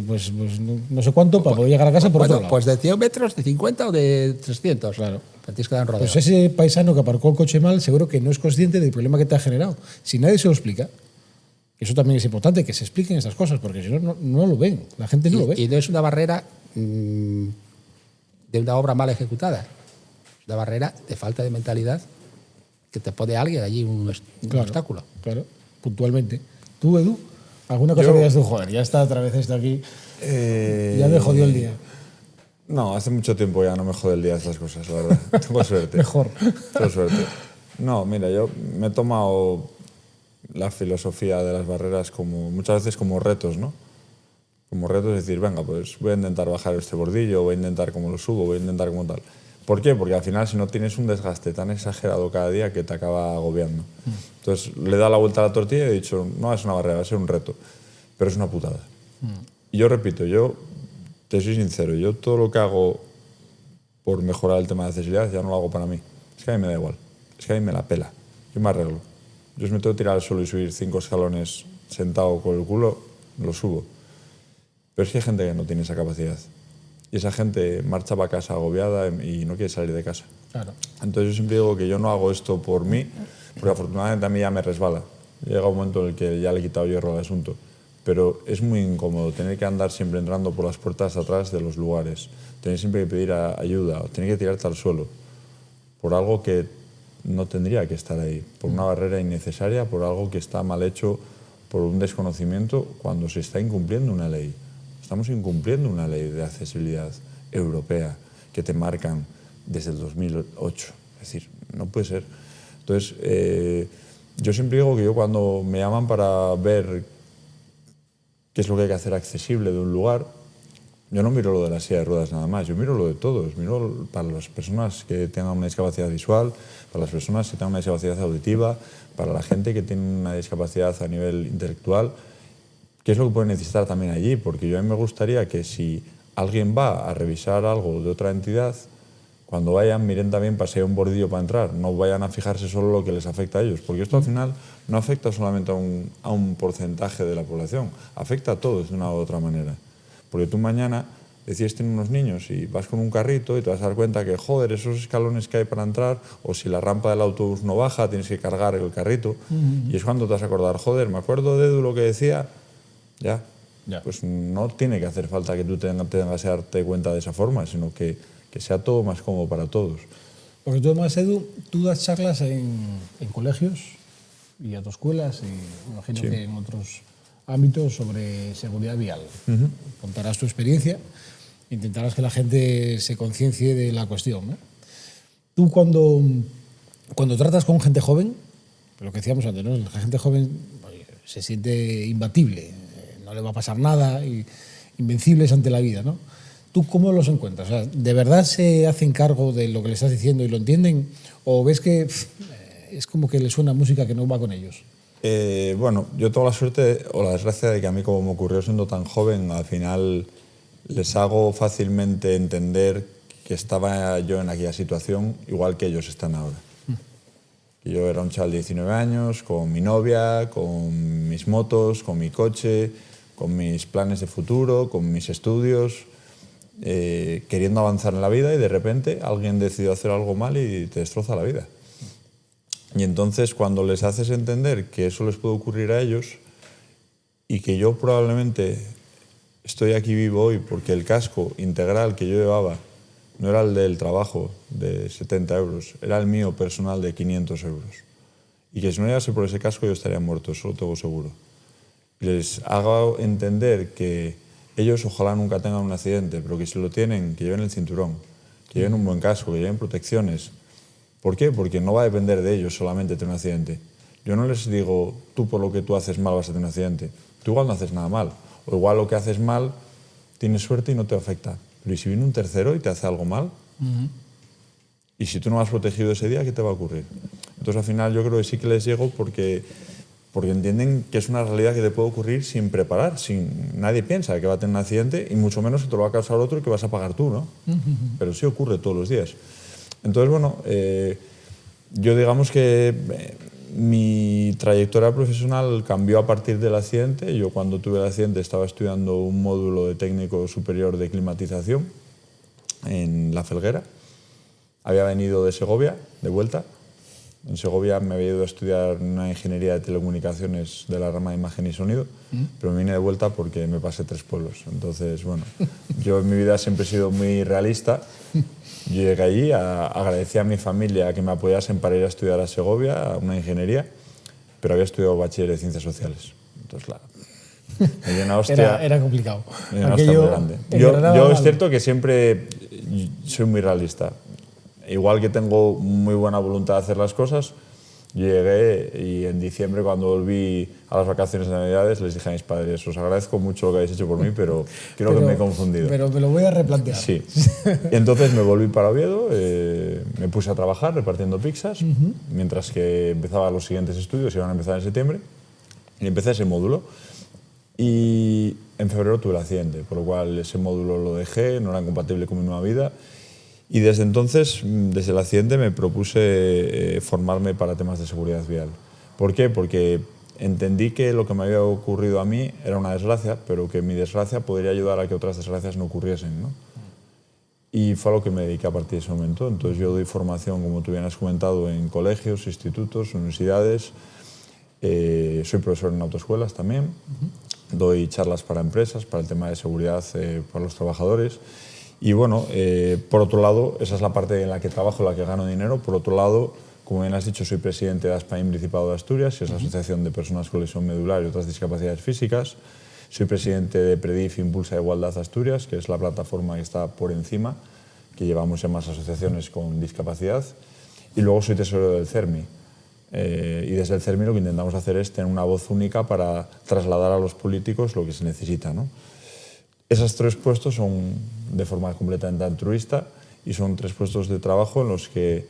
pues no sé cuánto para poder llegar a casa por otro lado. Pues de 100 metros, de 50 o de 300. Claro. tienes que dar un rodeo. Pues ese paisano que aparcó el coche mal seguro que no es consciente del problema que te ha generado. Si nadie se lo explica, eso también es importante, que se expliquen estas cosas, porque si no, no lo ven. La gente no lo ve. Y no es una barrera de una obra mal ejecutada. Es una barrera de falta de mentalidad que te pone alguien allí un obstáculo. Claro, puntualmente. ¿Tú, Edu? ¿Alguna cosa que digas tú, joder, ya está otra vez esto aquí? Ya me jodió el día. No, hace mucho tiempo ya no me jode el día estas cosas, la verdad. Tengo suerte. Mejor. Tengo suerte. No, mira, yo me he tomado la filosofía de las barreras muchas veces como retos, ¿no? Como retos, es decir, venga, pues voy a intentar bajar este bordillo, voy a intentar cómo lo subo, voy a intentar cómo tal. ¿Por qué? Porque al final si no tienes un desgaste tan exagerado cada día que te acaba agobiando. Entonces le he dado la vuelta a la tortilla y he dicho, no es una barrera, va a ser un reto, pero es una putada. Y yo repito, yo te soy sincero, yo todo lo que hago por mejorar el tema de accesibilidad ya no lo hago para mí. Es que a mí me da igual, es que a mí me la pela, yo me arreglo. Yo si me tengo que tirar al suelo y subir 5 escalones sentado con el culo, lo subo. Pero es que hay gente que no tiene esa capacidad. Y esa gente marcha para casa agobiada y no quiere salir de casa. Claro. Entonces yo siempre digo que yo no hago esto por mí, porque afortunadamente a mí ya me resbala. Llega un momento en el que ya le he quitado hierro al asunto. Pero es muy incómodo tener que andar siempre entrando por las puertas atrás de los lugares, tener siempre que pedir ayuda, tener que tirarte al suelo por algo que no tendría que estar ahí, por una barrera innecesaria, por algo que está mal hecho, por un desconocimiento, cuando se está incumpliendo una ley. Estamos incumpliendo una ley de accesibilidad europea que te marcan desde el 2008. Es decir, no puede ser. Entonces, yo siempre digo que yo cuando me llaman para ver qué es lo que hay que hacer accesible de un lugar, yo no miro lo de la silla de ruedas nada más, yo miro lo de todos. Miro para las personas que tengan una discapacidad visual, para las personas que tengan una discapacidad auditiva, para la gente que tiene una discapacidad a nivel intelectual. ¿Qué es lo que pueden necesitar también allí? Porque a mí me gustaría que si alguien va a revisar algo de otra entidad, cuando vayan, miren también para si hay un bordillo para entrar, no vayan a fijarse solo lo que les afecta a ellos, porque esto al final no afecta solamente a un porcentaje de la población, afecta a todos de una u otra manera. Porque tú mañana decides tener unos niños y vas con un carrito y te vas a dar cuenta que, joder, esos escalones que hay para entrar, o si la rampa del autobús no baja, tienes que cargar el carrito, y es cuando te vas a acordar, joder, me acuerdo de Edu lo que decía. Ya. Pues no tiene que hacer falta que tú tengas que darte cuenta de esa forma, sino que sea todo más cómodo para todos. Porque tú además, Edu, tú das charlas en colegios y autoescuelas y imagino que en otros ámbitos sobre seguridad vial. Contarás tu experiencia, intentarás que la gente se conciencie de la cuestión, ¿no? Tú cuando tratas con gente joven, lo que decíamos antes, ¿no? La gente joven se siente imbatible, no le va a pasar nada, invencibles ante la vida, ¿no? ¿Tú cómo los encuentras? O sea, ¿de verdad se hacen cargo de lo que le estás diciendo y lo entienden? ¿O ves que es como que les suena música que no va con ellos? Bueno, yo tengo la suerte o la desgracia de que a mí, como me ocurrió siendo tan joven, al final les hago fácilmente entender que estaba yo en aquella situación igual que ellos están ahora. Yo era un chaval de 19 años, con mi novia, con mis motos, con mi coche, con mis planes de futuro, con mis estudios, queriendo avanzar en la vida, y de repente alguien decidió hacer algo mal y te destroza la vida. Y entonces cuando les haces entender que eso les puede ocurrir a ellos y que yo probablemente estoy aquí vivo hoy porque el casco integral que yo llevaba no era el del trabajo de 70 euros, era el mío personal de 500 euros. Y que si no llegase por ese casco yo estaría muerto, eso lo tengo seguro. Les hago entender que ellos ojalá nunca tengan un accidente, pero que si lo tienen, que lleven el cinturón, que lleven un buen casco, que lleven protecciones. ¿Por qué? Porque no va a depender de ellos solamente tener un accidente. Yo no les digo, tú por lo que tú haces mal vas a tener un accidente. Tú igual no haces nada mal. O igual lo que haces mal tienes suerte y no te afecta. Pero ¿y si viene un tercero y te hace algo mal? Y si tú no has protegido ese día, ¿qué te va a ocurrir? Entonces al final yo creo que sí que les llego porque entienden que es una realidad que te puede ocurrir sin preparar. Nadie piensa que va a tener un accidente y mucho menos que te lo va a causar otro y que vas a pagar tú, ¿no? Pero sí ocurre todos los días. Entonces, bueno, yo digamos que mi trayectoria profesional cambió a partir del accidente. Yo cuando tuve el accidente estaba estudiando un módulo de técnico superior de climatización en La Felguera había venido de Segovia, de vuelta. En Segovia me había ido a estudiar una ingeniería de telecomunicaciones de la rama de imagen y sonido, pero me vine de vuelta porque me pasé 3 pueblos. Entonces, bueno, yo en mi vida siempre he sido muy realista. Yo llegué allí, agradecí a mi familia que me apoyasen para ir a estudiar a Segovia, a una ingeniería, pero había estudiado bachiller de ciencias sociales. Entonces, claro, me dio una hostia. Era complicado. Me dio una hostia muy grande. Yo es cierto que siempre soy muy realista. Igual que tengo muy buena voluntad de hacer las cosas, yo llegué y en diciembre, cuando volví a las vacaciones de Navidades, les dije a mis padres: os agradezco mucho lo que habéis hecho por mí, pero creo que me he confundido. Pero me lo voy a replantear. Sí. Y entonces me volví para Oviedo, me puse a trabajar repartiendo pizzas, mientras que empezaba los siguientes estudios, iban a empezar en septiembre, y empecé ese módulo. Y en febrero tuve el accidente, por lo cual ese módulo lo dejé, no era compatible con mi nueva vida. Y desde entonces, desde el accidente, me propuse formarme para temas de seguridad vial. ¿Por qué? Porque entendí que lo que me había ocurrido a mí era una desgracia, pero que mi desgracia podría ayudar a que otras desgracias no ocurriesen, ¿no? Y fue a lo que me dediqué a partir de ese momento. Entonces yo doy formación, como tú bien has comentado, en colegios, institutos, universidades. Soy profesor en autoescuelas también. Doy charlas para empresas, para el tema de seguridad para los trabajadores. Y bueno, por otro lado, esa es la parte en la que trabajo, en la que gano dinero. Por otro lado, como bien has dicho, soy presidente de ASPAIN Principado de Asturias, que es la Asociación de Personas con Lesión Medular y otras discapacidades físicas. Soy presidente de PREDIF Impulsa Igualdad Asturias, que es la plataforma que está por encima, que llevamos en más asociaciones con discapacidad. Y luego soy tesorero del CERMI. Y desde el CERMI lo que intentamos hacer es tener una voz única para trasladar a los políticos lo que se necesita, ¿no? Esos 3 puestos son de forma completamente altruista y son 3 puestos de trabajo en los que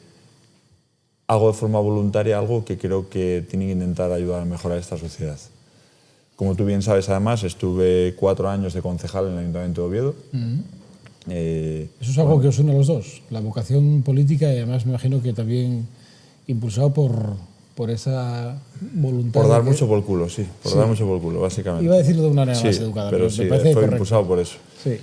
hago de forma voluntaria algo que creo que tiene que intentar ayudar a mejorar esta sociedad. Como tú bien sabes, además, estuve 4 años de concejal en el Ayuntamiento de Oviedo. Eso es algo que os une a los dos, la vocación política, y además me imagino que también impulsado por esa voluntad. Por dar mucho por culo, sí. Por dar mucho por culo, básicamente. Iba a decirlo de una manera más educada, pero sí, me parece fue correcto. impulsado por eso. Sí.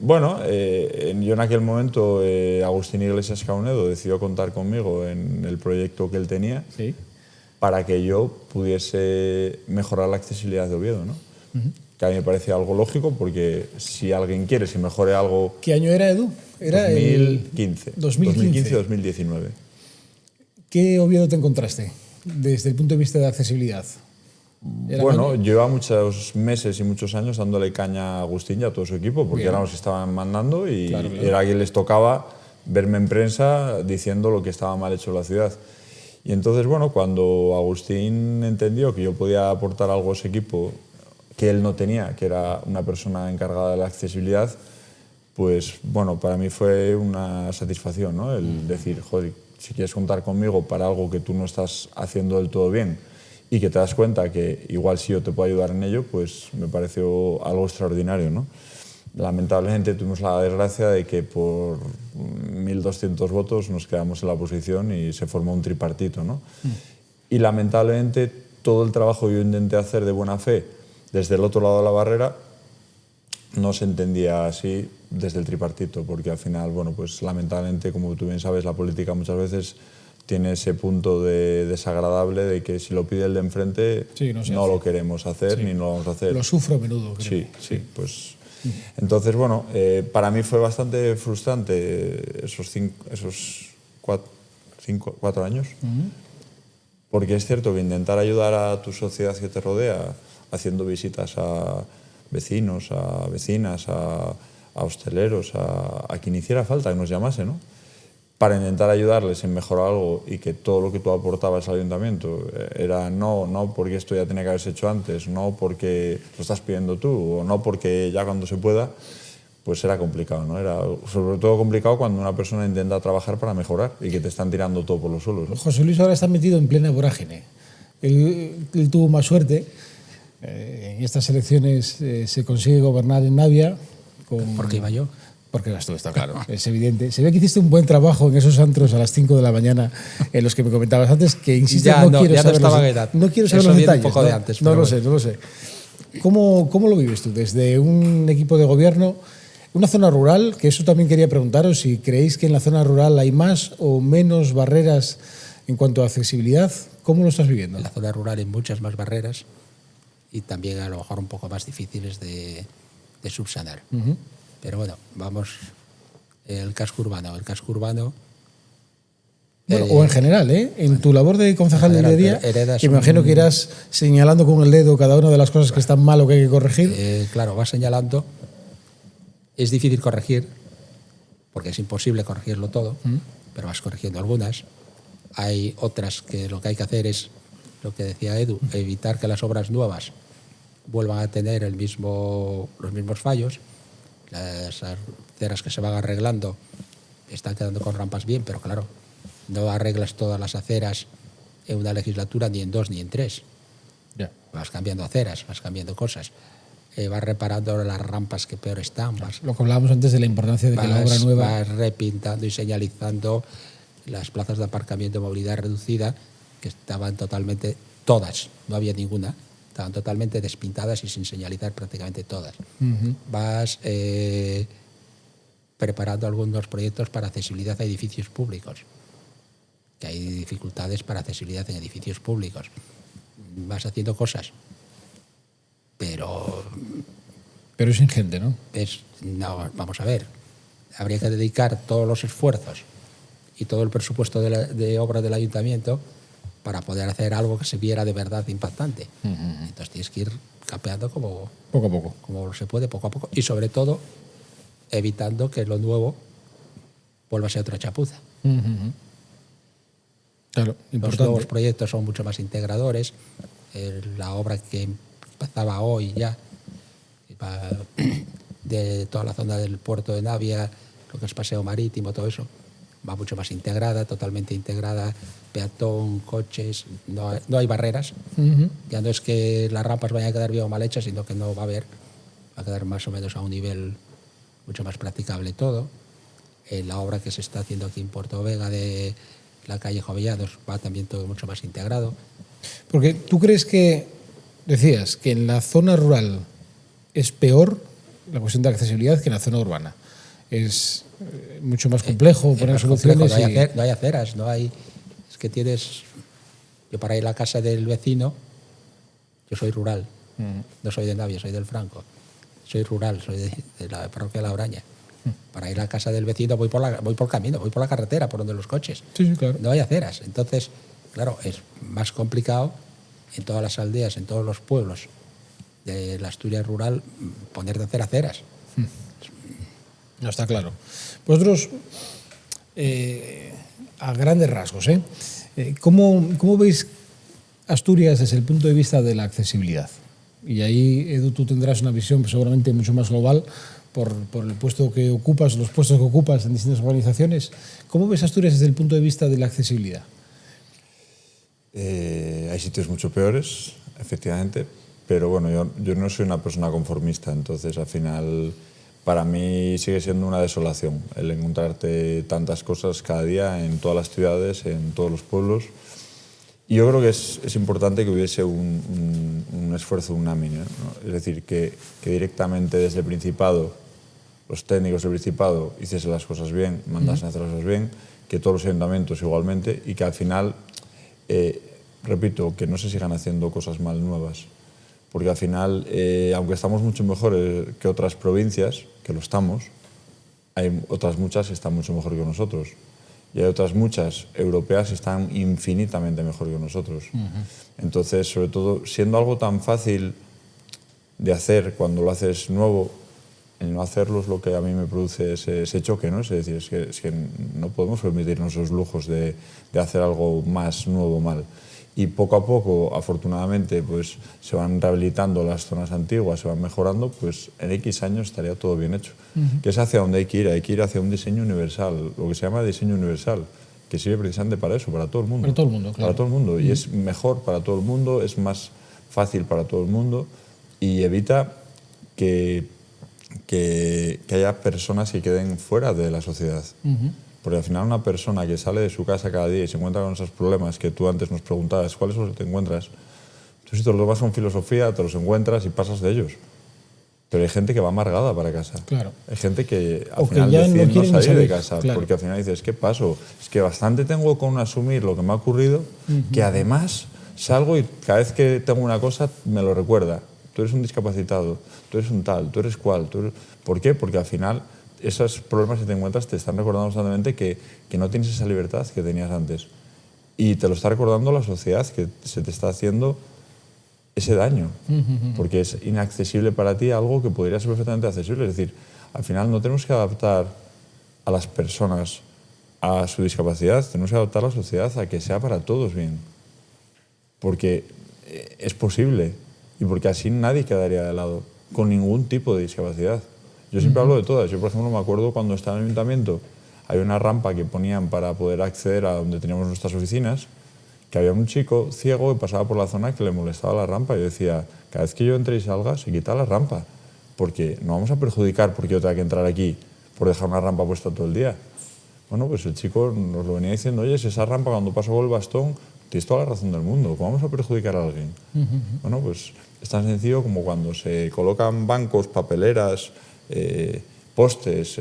Yo en aquel momento, Agustín Iglesias Caunedo decidió contar conmigo en el proyecto que él tenía para que yo pudiese mejorar la accesibilidad de Oviedo, ¿no? Que a mí me parecía algo lógico, porque si alguien quiere, si mejore algo... ¿Qué año era, Edu? Era 2015. 2015-2019. ¿Qué Oviedo te encontraste desde el punto de vista de accesibilidad? Bueno, lleva muchos meses y muchos años dándole caña a Agustín y a todo su equipo, porque eran los que estaban mandando y era quien les tocaba verme en prensa diciendo lo que estaba mal hecho en la ciudad. Y entonces, bueno, cuando Agustín entendió que yo podía aportar algo a ese equipo que él no tenía, que era una persona encargada de la accesibilidad, pues bueno, para mí fue una satisfacción, ¿no? El decir, joder, si quieres contar conmigo para algo que tú no estás haciendo del todo bien y que te das cuenta que igual si yo te puedo ayudar en ello, pues me pareció algo extraordinario, ¿no? Lamentablemente tuvimos la desgracia de que por 1.200 votos nos quedamos en la oposición y se formó un tripartito, ¿no? Y lamentablemente todo el trabajo que yo intenté hacer de buena fe desde el otro lado de la barrera no se entendía así desde el tripartito, porque al final, bueno, pues lamentablemente, como tú bien sabes, la política muchas veces tiene ese punto de desagradable de que si lo pide el de enfrente no lo queremos hacer ni no lo vamos a hacer. Lo sufro a menudo, creo. Sí, pues... Entonces, bueno, para mí fue bastante frustrante esos 4 años, porque es cierto que intentar ayudar a tu sociedad que te rodea haciendo visitas a vecinos, a vecinas, a hosteleros, a quien hiciera falta que nos llamase, ¿no? Para intentar ayudarles en mejorar algo y que todo lo que tú aportabas al ayuntamiento era no porque esto ya tenía que haberse hecho antes, no porque lo estás pidiendo tú, o no porque ya cuando se pueda, pues era complicado, ¿no? Era sobre todo complicado cuando una persona intenta trabajar para mejorar y que te están tirando todo por los suelos, ¿no? José Luis ahora está metido en plena vorágine. Él tuvo más suerte. En estas elecciones se consigue gobernar en Navia. ¿Por qué iba yo? Porque vas tú, está claro, es evidente. Se ve que hiciste un buen trabajo en esos antros a las 5 de la mañana en los que me comentabas antes, que insisto, no quiero saber los detalles. Un poco de antes, no lo sé. ¿Cómo lo vives tú desde un equipo de gobierno? Una zona rural, que eso también quería preguntaros, si creéis que en la zona rural hay más o menos barreras en cuanto a accesibilidad. ¿Cómo lo estás viviendo? En la zona rural hay muchas más barreras y también a lo mejor un poco más difíciles de subsanar. Pero bueno, vamos, el casco urbano. El casco urbano... Bueno, o en general, en tu labor de concejal de día, que me imagino que irás señalando con el dedo cada una de las cosas que están mal o que hay que corregir. Claro, vas señalando. Es difícil corregir, porque es imposible corregirlo todo, pero vas corrigiendo algunas. Hay otras que lo que hay que hacer es, lo que decía Edu, evitar que las obras nuevas vuelvan a tener los mismos fallos. Las aceras que se van arreglando están quedando con rampas bien, pero claro, no arreglas todas las aceras en una legislatura, ni en 2 ni en 3. Yeah. Vas cambiando aceras, vas cambiando cosas. Vas reparando las rampas que peor están. Lo que hablábamos antes de la importancia de que la obra nueva... Vas repintando y señalizando las plazas de aparcamiento de movilidad reducida, que estaban totalmente, todas, no había ninguna, estaban totalmente despintadas y sin señalizar prácticamente todas. Vas preparando algunos proyectos para accesibilidad a edificios públicos, que hay dificultades para accesibilidad en edificios públicos. Vas haciendo cosas, pero es ingente, ¿no? No, vamos a ver, habría que dedicar todos los esfuerzos y todo el presupuesto de obra del ayuntamiento para poder hacer algo que se viera de verdad impactante. Entonces tienes que ir capeando como poco a poco. Como se puede, poco a poco. Y sobre todo, evitando que lo nuevo vuelva a ser otra chapuza. Claro, los nuevos proyectos son mucho más integradores. La obra que empezaba hoy ya, de toda la zona del puerto de Navia, lo que es paseo marítimo, todo eso, va mucho más integrada, totalmente integrada, peatón, coches, no hay barreras. Ya no es que las rampas vayan a quedar bien o mal hechas, sino que no va a haber, va a quedar más o menos a un nivel mucho más practicable todo. La obra que se está haciendo aquí en Puerto Vega de la calle Jovellanos va también todo mucho más integrado. Porque tú crees que, decías, que en la zona rural es peor la cuestión de accesibilidad que en la zona urbana. Es mucho más complejo poner soluciones. No hay aceras, no hay... Es que tienes... Yo para ir a la casa del vecino, yo soy rural, no soy de Navia, soy del Franco. Soy rural, soy de la parroquia de La Oraña. Para ir a la casa del vecino voy por el camino, voy por la carretera, por donde los coches. Sí, claro. No hay aceras. Entonces, claro, es más complicado en todas las aldeas, en todos los pueblos de la Asturias rural, poner de hacer aceras. No, está claro. Vosotros, a grandes rasgos, ¿cómo veis Asturias desde el punto de vista de la accesibilidad? Y ahí, Edu, tú tendrás una visión seguramente mucho más global por el puesto que ocupas, los puestos que ocupas en distintas organizaciones. ¿Cómo ves Asturias desde el punto de vista de la accesibilidad? Hay sitios mucho peores, efectivamente, pero bueno, yo no soy una persona conformista, entonces al final para mí sigue siendo una desolación el encontrarte tantas cosas cada día en todas las ciudades, en todos los pueblos. Y yo creo que es importante que hubiese un esfuerzo unánime, ¿no? Es decir, que directamente desde el Principado, los técnicos del Principado hiciesen las cosas bien, mandasen a hacer las cosas bien, que todos los ayuntamientos igualmente, y que al final, repito, que no se sigan haciendo cosas mal nuevas. Porque al final, aunque estamos mucho mejor que otras provincias, que lo estamos, hay otras muchas que están mucho mejor que nosotros. Y hay otras muchas europeas que están infinitamente mejor que nosotros. Entonces, sobre todo, siendo algo tan fácil de hacer cuando lo haces nuevo, el no hacerlo es lo que a mí me produce ese choque, ¿no? Es decir, es que no podemos permitirnos los lujos de hacer algo más nuevo mal. Y poco a poco, afortunadamente, pues se van rehabilitando las zonas antiguas, se van mejorando, pues en X años estaría todo bien hecho. Que es hacia donde hay que ir hacia un diseño universal, lo que se llama diseño universal, que sirve precisamente para eso, para todo el mundo. Para todo el mundo, claro. Para todo el mundo, y es mejor para todo el mundo, es más fácil para todo el mundo y evita que haya personas que queden fuera de la sociedad. Porque al final una persona que sale de su casa cada día y se encuentra con esos problemas que tú antes nos preguntabas, ¿cuáles son los que te encuentras? Tú si te los tomas con filosofía, te los encuentras y pasas de ellos. Pero hay gente que va amargada para casa. Claro. Hay gente que al O que final ya no decide no quieren salir de casa. claro. Porque al final dices, ¿qué paso? Es que bastante tengo con asumir lo que me ha ocurrido, que además salgo y cada vez que tengo una cosa me lo recuerda. Tú eres un discapacitado, tú eres un tal, tú eres cual. ¿Por qué? Porque al final esos problemas que te encuentras te están recordando constantemente que no tienes esa libertad que tenías antes. Y te lo está recordando la sociedad, que se te está haciendo ese daño, porque es inaccesible para ti algo que podría ser perfectamente accesible. Es decir, al final no tenemos que adaptar a las personas a su discapacidad, tenemos que adaptar a la sociedad a que sea para todos bien, porque es posible y porque así nadie quedaría de lado con ningún tipo de discapacidad. Yo siempre hablo de todas. Yo, por ejemplo, me acuerdo cuando estaba en el ayuntamiento, había una rampa que ponían para poder acceder a donde teníamos nuestras oficinas, que había un chico ciego que pasaba por la zona que le molestaba la rampa. Yo decía, cada vez que yo entre y salga, se quita la rampa, porque no vamos a perjudicar porque yo tenga que entrar aquí por dejar una rampa puesta todo el día. Bueno, pues el chico nos lo venía diciendo, oye, si esa rampa cuando paso con el bastón, tienes toda la razón del mundo, ¿cómo vamos a perjudicar a alguien? Bueno, pues es tan sencillo como cuando se colocan bancos, papeleras, postes,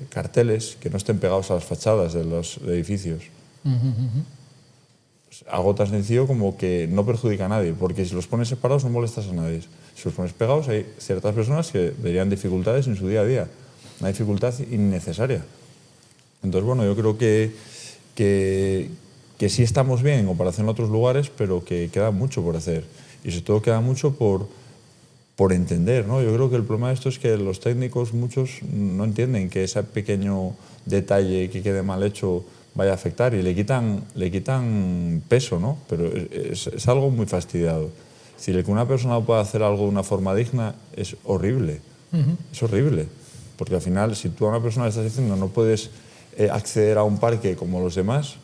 carteles que no estén pegados a las fachadas de los edificios. Algo tan sencillo como que no perjudica a nadie, porque si los pones separados no molestas a nadie. Si los pones pegados hay ciertas personas que verían dificultades en su día a día, una dificultad innecesaria. Entonces, bueno, yo creo que sí estamos bien en comparación a otros lugares, pero que queda mucho por hacer. Y sobre todo queda mucho por entender, ¿no? Yo creo que el problema de esto es que los técnicos, muchos, no entienden que ese pequeño detalle que quede mal hecho vaya a afectar y le quitan peso, ¿no? Pero es algo muy fastidiado. Si el que una persona pueda hacer algo de una forma digna es horrible. Es horrible. Porque al final, si tú a una persona le estás diciendo no puedes acceder a un parque como los demás,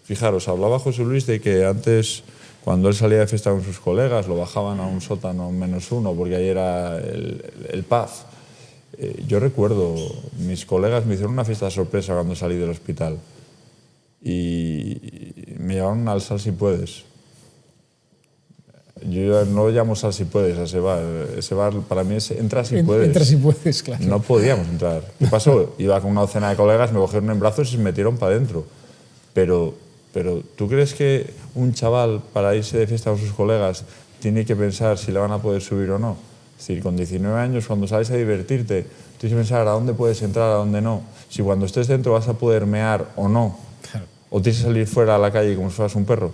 fijaros, hablaba José Luis de que antes, cuando él salía de fiesta con sus colegas, lo bajaban a un sótano -1 porque ahí era el pub. Yo recuerdo, mis colegas me hicieron una fiesta sorpresa cuando salí del hospital y me llevaron al Sal si puedes. Yo no lo llamo Sal si puedes a ese bar. Ese bar para mí es entra si puedes. Entra si puedes, claro. No podíamos entrar. ¿Qué pasó? Iba con una docena de colegas, me cogieron en brazos y se metieron para adentro. Pero ¿tú crees que un chaval para irse de fiesta con sus colegas tiene que pensar si le van a poder subir o no? Es decir, con 19 años, cuando sales a divertirte, tienes que pensar a dónde puedes entrar, a dónde no. Si cuando estés dentro vas a poder mear o no. Claro. O tienes que salir fuera a la calle como si fueras un perro.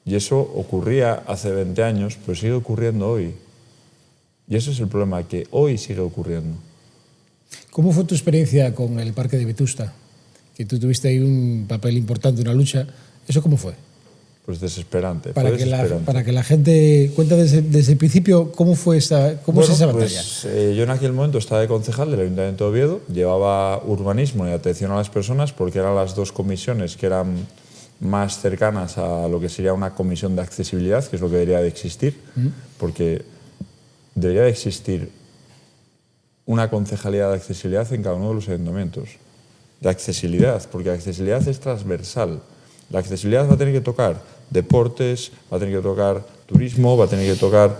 Y eso ocurría hace 20 años, pero sigue ocurriendo hoy. Y ese es el problema, que hoy sigue ocurriendo. ¿Cómo fue tu experiencia con el Parque de Vetusta? Que tú tuviste ahí un papel importante, una lucha. ¿Eso cómo fue? Pues desesperante. Para que la gente cuente desde el principio cómo fue es esa batalla. Yo en aquel momento estaba de concejal del Ayuntamiento de Oviedo, llevaba urbanismo y atención a las personas porque eran las dos comisiones que eran más cercanas a lo que sería una comisión de accesibilidad, que es lo que debería de existir, porque debería de existir una concejalía de accesibilidad en cada uno de los ayuntamientos. De accesibilidad, porque la accesibilidad es transversal. La accesibilidad va a tener que tocar deportes, va a tener que tocar turismo, va a tener que tocar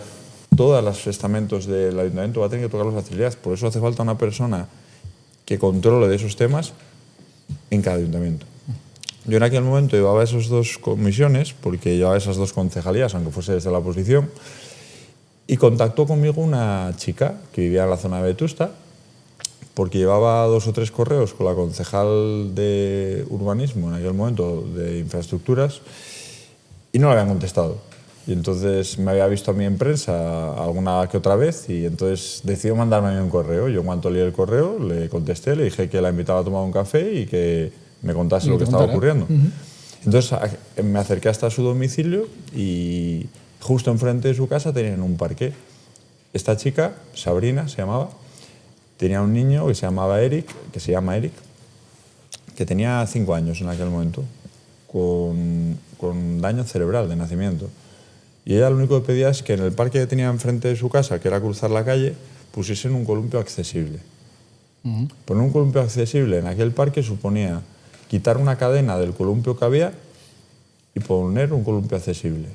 todos los estamentos del ayuntamiento, va a tener que tocar la accesibilidad. Por eso hace falta una persona que controle de esos temas en cada ayuntamiento. Yo en aquel momento llevaba esas dos comisiones, porque llevaba esas dos concejalías, aunque fuese desde la oposición, y contactó conmigo una chica que vivía en la zona de Vetusta, porque llevaba 2 o 3 correos con la concejal de urbanismo en aquel momento, de infraestructuras, y no le habían contestado. Y entonces me había visto a mí en prensa alguna que otra vez y entonces decidió mandarme a mí un correo. Yo en cuanto leí el correo le contesté, le dije que la invitaba a tomar un café y que me contase lo que estaba ocurriendo. Entonces me acerqué hasta su domicilio y justo enfrente de su casa tenían un parque. Esta chica, Sabrina se llamaba, tenía un niño que se llama Eric, que tenía 5 años en aquel momento, con daño cerebral de nacimiento. Y ella lo único que pedía es que en el parque que tenía enfrente de su casa, que era cruzar la calle, pusiesen un columpio accesible. Poner un columpio accesible en aquel parque suponía quitar una cadena del columpio que había y poner un columpio accesible.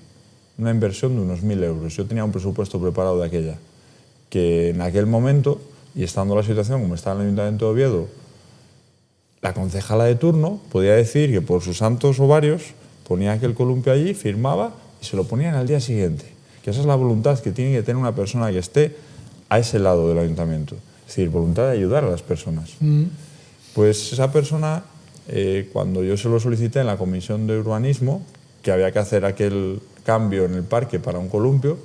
Una inversión de unos 1.000 euros. Yo tenía un presupuesto preparado de aquella. que en aquel momento, y estando la situación como estaba en el Ayuntamiento de Oviedo, la concejala de turno podía decir que por sus santos ovarios ponía aquel columpio allí, firmaba y se lo ponían al día siguiente. Que esa es la voluntad que tiene que tener una persona que esté a ese lado del ayuntamiento. Es decir, voluntad de ayudar a las personas. Pues esa persona, cuando yo se lo solicité en la Comisión de Urbanismo, que había que hacer aquel cambio en el parque para un columpio,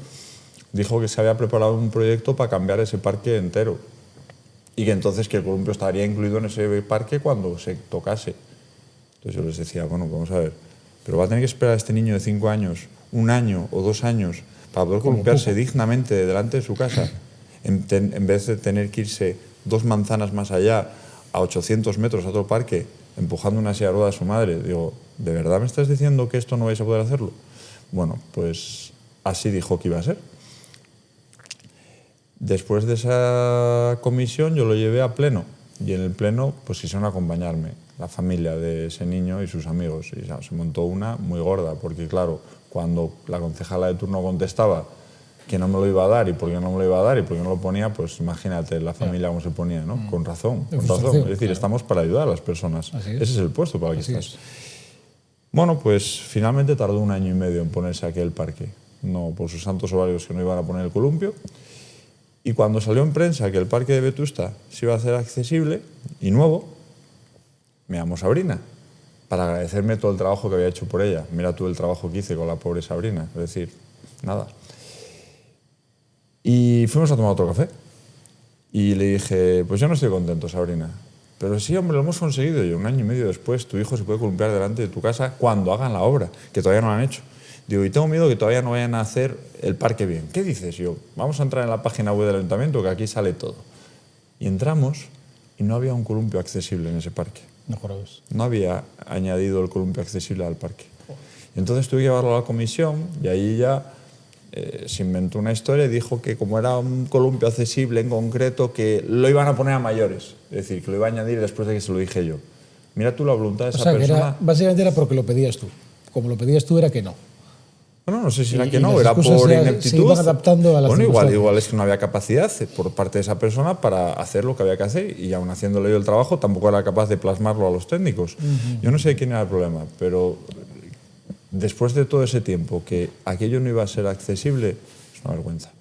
dijo que se había preparado un proyecto para cambiar ese parque entero y que entonces que el columpio estaría incluido en ese parque cuando se tocase. Entonces yo les decía, bueno, vamos a ver, pero va a tener que esperar a este niño de 5 años, 1 año o 2 años para poder columpiarse dignamente delante de su casa, en vez de tener que irse 2 manzanas más allá, a 800 metros a otro parque, empujando una silla de ruedas a su madre. Digo, ¿de verdad me estás diciendo que esto no vais a poder hacerlo? Bueno, pues así dijo que iba a ser. Después de esa comisión yo lo llevé a pleno y en el pleno pues quisieron acompañarme la familia de ese niño y sus amigos y se montó una muy gorda porque claro, cuando la concejala de turno contestaba que no me lo iba a dar y por qué no me lo iba a dar y por qué no lo ponía, pues imagínate la familia cómo se ponía, ¿no? Con razón. Es decir, claro, estamos para ayudar a las personas. Ese es el puesto para el que estás. Bueno, pues finalmente tardó 1 año y medio en ponerse aquel parque. No por sus santos ovarios que no iban a poner el columpio. Y cuando salió en prensa que el parque de Vetusta se iba a hacer accesible y nuevo, me llamó Sabrina para agradecerme todo el trabajo que había hecho por ella. Mira tú el trabajo que hice con la pobre Sabrina. Es decir, nada. Y fuimos a tomar otro café. Y le dije, pues yo no estoy contento, Sabrina. Pero sí, hombre, lo hemos conseguido. Y 1 año y medio después tu hijo se puede columpiar delante de tu casa cuando hagan la obra, que todavía no la han hecho. Digo, y tengo miedo que todavía no vayan a hacer el parque bien. ¿Qué dices? Yo, vamos a entrar en la página web del ayuntamiento, que aquí sale todo. Y entramos y no había un columpio accesible en ese parque. No había añadido el columpio accesible al parque. Y entonces tuve que llevarlo a la comisión y ahí ya se inventó una historia y dijo que como era un columpio accesible en concreto, que lo iban a poner a mayores. Es decir, que lo iba a añadir después de que se lo dije yo. Mira tú la voluntad de esa persona. Básicamente era porque lo pedías tú. Como lo pedías tú era que no. Bueno, no sé si era que no, era por ineptitud. Se iban adaptando a las bueno, igual es que no había capacidad por parte de esa persona para hacer lo que había que hacer y aún haciéndole yo el trabajo tampoco era capaz de plasmarlo a los técnicos. Yo no sé quién era el problema, pero después de todo ese tiempo que aquello no iba a ser accesible, es una vergüenza.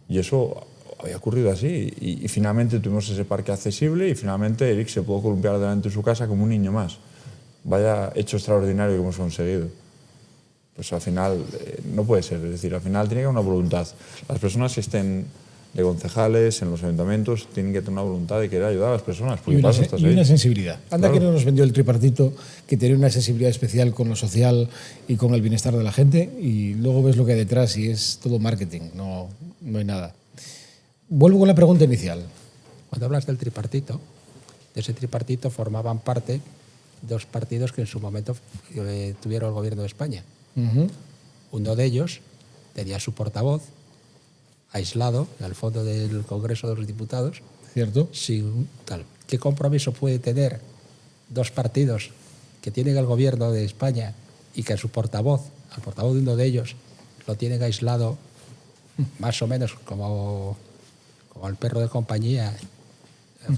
Y eso había ocurrido así y finalmente tuvimos ese parque accesible y finalmente Eric se pudo columpiar delante de su casa como un niño más. Vaya hecho extraordinario que hemos conseguido. Pues al final no puede ser, es decir, al final tiene que haber una voluntad. Las personas que estén de concejales en los ayuntamientos tienen que tener una voluntad de querer ayudar a las personas. Y una sensibilidad. Anda, claro, que no nos vendió el tripartito, que tenía una sensibilidad especial con lo social y con el bienestar de la gente, y luego ves lo que hay detrás y es todo marketing, no hay nada. Vuelvo con la pregunta inicial. Cuando hablas del tripartito, de ese tripartito formaban parte 2 partidos que en su momento tuvieron el gobierno de España. Uno de ellos tenía su portavoz aislado al fondo del Congreso de los Diputados. ¿Cierto? Sin tal. ¿Qué compromiso puede tener 2 partidos que tienen el gobierno de España y que a su portavoz, al portavoz de uno de ellos, lo tienen aislado más o menos como el perro de compañía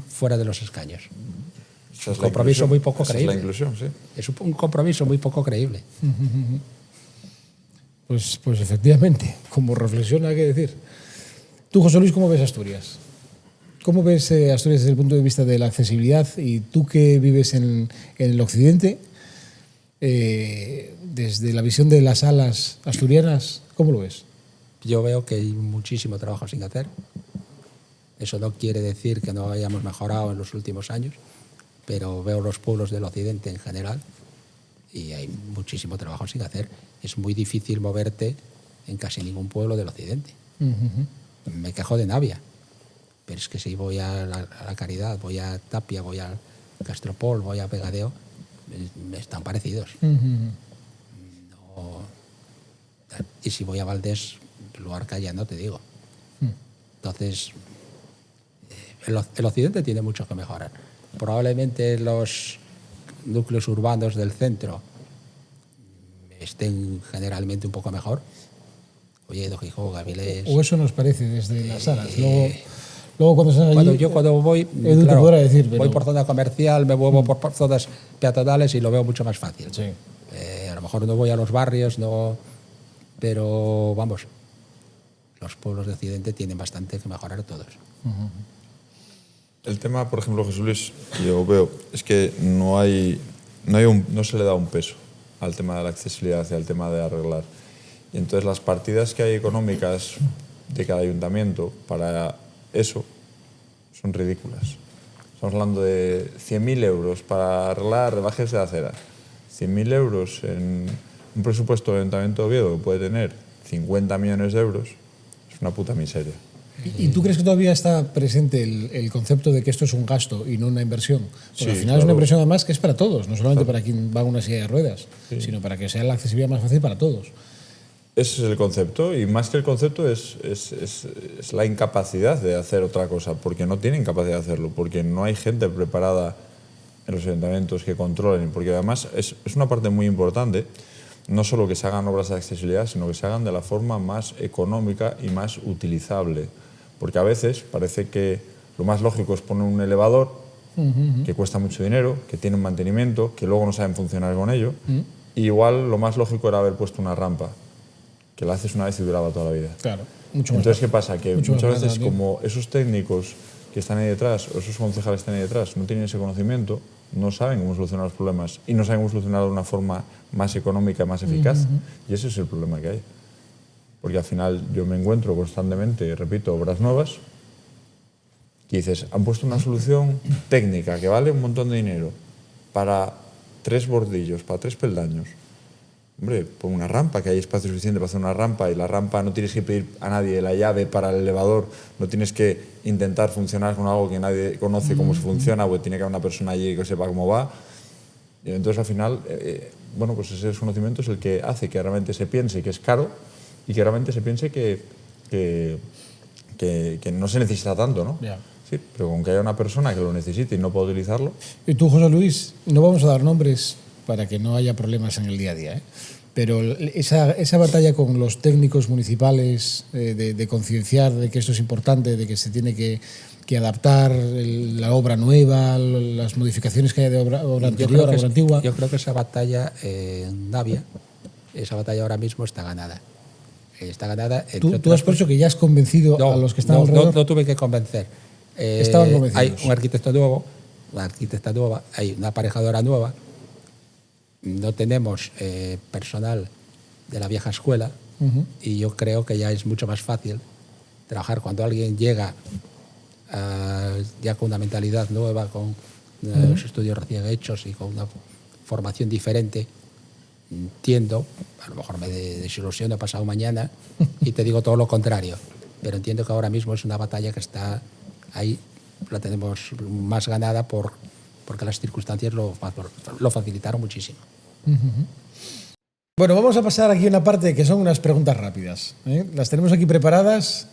fuera de los escaños? Es un compromiso muy poco creíble. Es la inclusión, sí. Es un compromiso muy poco creíble. Pues efectivamente, como reflexión hay que decir. Tú, José Luis, ¿cómo ves Asturias? ¿Cómo ves Asturias desde el punto de vista de la accesibilidad? Y tú que vives en el occidente, desde la visión de las salas asturianas, ¿cómo lo ves? Yo veo que hay muchísimo trabajo sin hacer. Eso no quiere decir que no hayamos mejorado en los últimos años, pero veo los pueblos del occidente en general y hay muchísimo trabajo sin hacer. Es muy difícil moverte en casi ningún pueblo del occidente. Me quejo de Navia, pero es que si voy a la Caridad, voy a Tapia, voy a Castropol, voy a Pegadeo, están parecidos. No, y si voy a Valdés, Luarca ya no te digo. Entonces, el occidente tiene mucho que mejorar. Probablemente los núcleos urbanos del centro estén generalmente un poco mejor. Oviedo, Gijón, Avilés. O eso nos parece desde las salas. Luego cuando están allí, cuando voy, Edu te podrá decir, pero... voy por zona comercial, me muevo por zonas peatonales y lo veo mucho más fácil. Sí. A lo mejor no voy a los barrios, no, pero vamos, los pueblos de Occidente tienen bastante que mejorar todos. El tema, por ejemplo, Jesús Luis, que yo veo, es que no se le da un peso al tema de la accesibilidad y al tema de arreglar. Y entonces las partidas que hay económicas de cada ayuntamiento para eso son ridículas. Estamos hablando de 100.000 euros para arreglar rebajes de acera. 100.000 euros en un presupuesto del Ayuntamiento de Oviedo que puede tener 50 millones de euros es una puta miseria. ¿Y tú crees que todavía está presente el concepto de que esto es un gasto y no una inversión? Porque Sí, al final claro. es una inversión además que es para todos, no solamente para quien va a una silla de ruedas, sino para que sea la accesibilidad más fácil para todos. Ese es el concepto, y más que el concepto es la incapacidad de hacer otra cosa, porque no tienen capacidad de hacerlo, porque no hay gente preparada en los ayuntamientos que controlen, porque además es una parte muy importante, no solo que se hagan obras de accesibilidad, sino que se hagan de la forma más económica y más utilizable, porque a veces parece que lo más lógico es poner un elevador que cuesta mucho dinero, que tiene un mantenimiento, que luego no saben funcionar con ello, y igual lo más lógico era haber puesto una rampa, que la haces una vez y duraba toda la vida. Claro, mucho más. Entonces, ¿qué pasa? Que mucho muchas más veces, también. como esos técnicos que están ahí detrás, o esos concejales que están ahí detrás, no tienen ese conocimiento, no saben cómo solucionar los problemas y no saben cómo solucionarlo de una forma más económica, más eficaz. Y ese es el problema que hay. Porque al final yo me encuentro constantemente, repito, obras nuevas, que dices, han puesto una solución técnica que vale un montón de dinero para 3 bordillos, para 3 peldaños. Hombre, pon una rampa, que hay espacio suficiente para hacer una rampa, y la rampa no tienes que pedir a nadie la llave para el elevador, no tienes que intentar funcionar con algo que nadie conoce cómo se funciona, porque tiene que haber una persona allí que sepa cómo va. Y entonces al final, bueno, pues ese desconocimiento es el que hace que realmente se piense que es caro y que realmente se piense que no se necesita tanto, ¿no? Ya. Sí, pero con que haya una persona que lo necesite y no pueda utilizarlo. Y tú, José Luis, no vamos a dar nombres para que no haya problemas en el día a día, ¿eh? Pero esa batalla con los técnicos municipales de concienciar de que esto es importante, de que se tiene que adaptar la obra nueva, las modificaciones que haya de obra anterior, obra antigua. Yo creo que esa batalla en Navia, esa batalla ahora mismo está ganada. Está ganada. ¿Tú has dicho que ya has convencido a los que están alrededor? No tuve que convencer. Estaban convencidos. Hay un arquitecto nuevo, una arquitecta nueva, hay una aparejadora nueva. No tenemos personal de la vieja escuela y yo creo que ya es mucho más fácil trabajar cuando alguien llega ya con una mentalidad nueva, con los estudios recién hechos y con una formación diferente. Entiendo, a lo mejor me desilusiono pasado mañana y te digo todo lo contrario, pero entiendo que ahora mismo es una batalla que está ahí, la tenemos más ganada porque las circunstancias lo facilitaron muchísimo. Bueno, vamos a pasar aquí a una parte que son unas preguntas rápidas, ¿eh? Las tenemos aquí preparadas.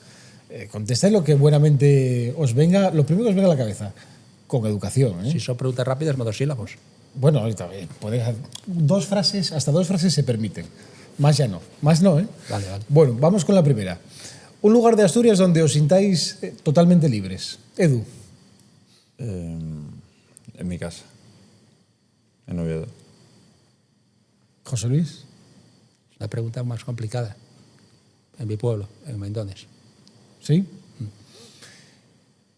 Contestáis lo que buenamente os venga, lo primero que os venga a la cabeza, con educación, ¿eh? Si son preguntas rápidas, monosílabos. Bueno, ahorita podéis hacer 2 frases, hasta 2 frases se permiten. Más ya no. Más no, ¿eh? Vale. Bueno, vamos con la primera. Un lugar de Asturias donde os sintáis totalmente libres. Edu. En mi casa, en Oviedo. José Luis. Una pregunta más complicada. En mi pueblo, en Mendones. ¿Sí?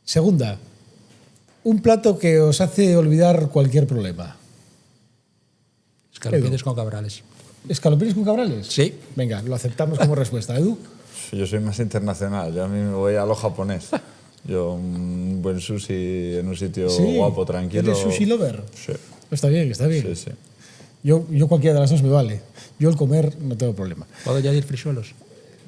Segunda. Un plato que os hace olvidar cualquier problema. Escalopines con cabrales. ¿Escalopines con cabrales? Sí. Venga, lo aceptamos como respuesta. Edu. Yo soy más internacional, yo a mí me voy a lo japonés. Yo un buen sushi en un sitio guapo, tranquilo. ¿Eres sushi lover? Sí. Está bien, está bien. Sí, sí. Yo cualquiera de las dos me vale. Yo el comer no tengo problema. ¿Puedo añadir frisuelos?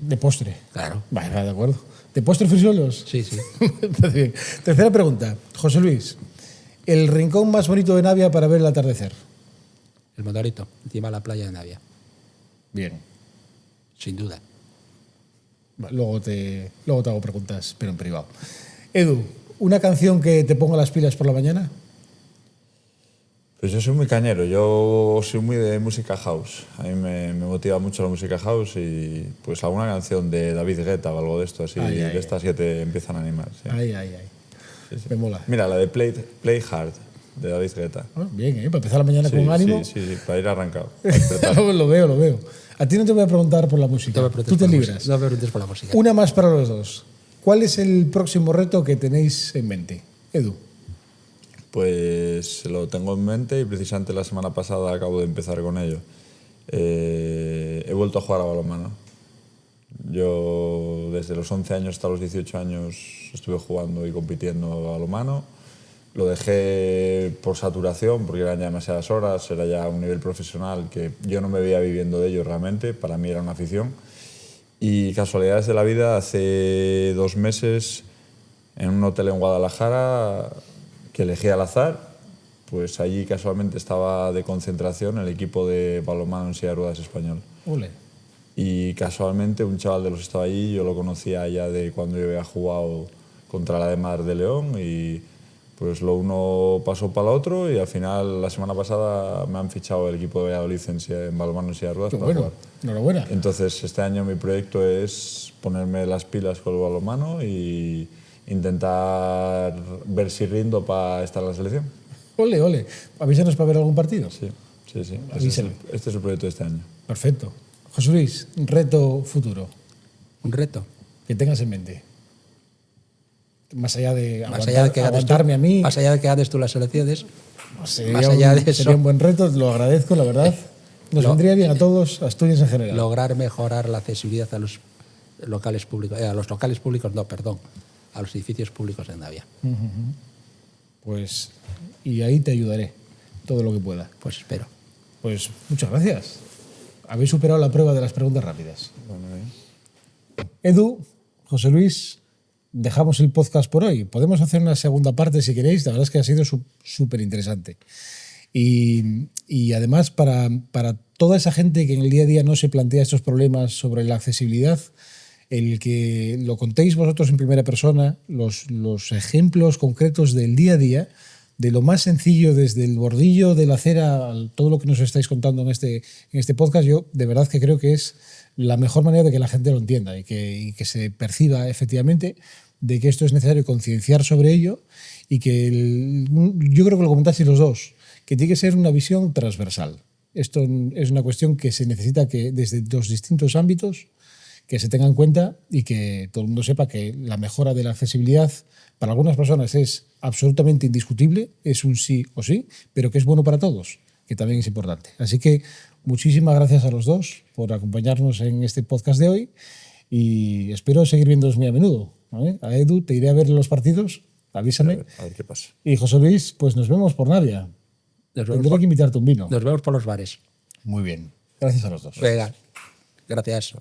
De postre. Claro. Vale, de acuerdo. ¿De postre frisuelos? Sí, sí. Está bien. Tercera pregunta. José Luis, el rincón más bonito de Navia para ver el atardecer. El Motorito, encima de la playa de Navia. Bien. Sin duda. Luego te hago preguntas, pero en privado. Edu, ¿una canción que te ponga las pilas por la mañana? Pues yo soy muy cañero, yo soy muy de música house. A mí me motiva mucho la música house y pues alguna canción de David Guetta o algo de esto, así, de estas que te empiezan a animar. Sí. Sí. Me mola. Mira, la de Play Hard, de David Guetta. Bien, para empezar la mañana con ánimo. Sí, para ir arrancado. Lo veo. A ti no te voy a preguntar por la música. Tú te libras. No me preguntes por la música. Una más para los dos. ¿Cuál es el próximo reto que tenéis en mente? Edu. Pues lo tengo en mente y precisamente la semana pasada acabo de empezar con ello. He vuelto a jugar a balonmano. Yo desde los 11 años hasta los 18 años estuve jugando y compitiendo a balonmano. Lo dejé por saturación porque eran ya demasiadas horas, era ya un nivel profesional que yo no me veía viviendo de ello realmente, para mí era una afición. Y casualidades de la vida, hace 2 meses en un hotel en Guadalajara que elegí al azar, pues allí casualmente estaba de concentración el equipo de balonmano en silla de ruedas español. Ole. Y casualmente un chaval de los que estaba allí, yo lo conocía ya de cuando yo había jugado contra la de Mar de León y pues lo uno pasó para lo otro y al final la semana pasada me han fichado el equipo de Valladolid en balonmano en silla de ruedas para jugar. Enhorabuena. Entonces este año mi proyecto es ponerme las pilas con el balonmano y intentar ver si rindo para estar en la selección. Ole. ¿Avísanos para ver algún partido? Sí. Este es el proyecto de este año. Perfecto. José Luis, un reto futuro. ¿Un reto? Que tengas en mente. Más allá de aguantarme a mí. Más allá de que hagas tú las selecciones. Sería un buen reto, lo agradezco, la verdad. Nos vendría bien a todos, a Asturias en general. Lograr mejorar la accesibilidad a los locales públicos. A los edificios públicos en Navia. Pues, y ahí te ayudaré, todo lo que pueda. Pues espero. Pues muchas gracias. Habéis superado la prueba de las preguntas rápidas. Edu, José Luis, dejamos el podcast por hoy. Podemos hacer una segunda parte si queréis. La verdad es que ha sido súper interesante. Y además, para toda esa gente que en el día a día no se plantea estos problemas sobre la accesibilidad, el que lo contéis vosotros en primera persona, los ejemplos concretos del día a día, de lo más sencillo, desde el bordillo de la acera, todo lo que nos estáis contando en este podcast, yo de verdad que creo que es la mejor manera de que la gente lo entienda y que se perciba efectivamente de que esto es necesario concienciar sobre ello y que yo creo que lo comentasteis los dos, que tiene que ser una visión transversal. Esto es una cuestión que se necesita que desde los distintos ámbitos que se tenga en cuenta y que todo el mundo sepa que la mejora de la accesibilidad para algunas personas es absolutamente indiscutible, es un sí o sí, pero que es bueno para todos, que también es importante. Así que muchísimas gracias a los dos por acompañarnos en este podcast de hoy y espero seguir viéndoos muy a menudo. ¿Vale? A Edu, te iré a ver los partidos, avísame. A ver qué pasa. Y José Luis, pues nos vemos por Navia. Tendré que invitarte un vino. Nos vemos por los bares. Muy bien. Gracias a los dos. Venga, gracias.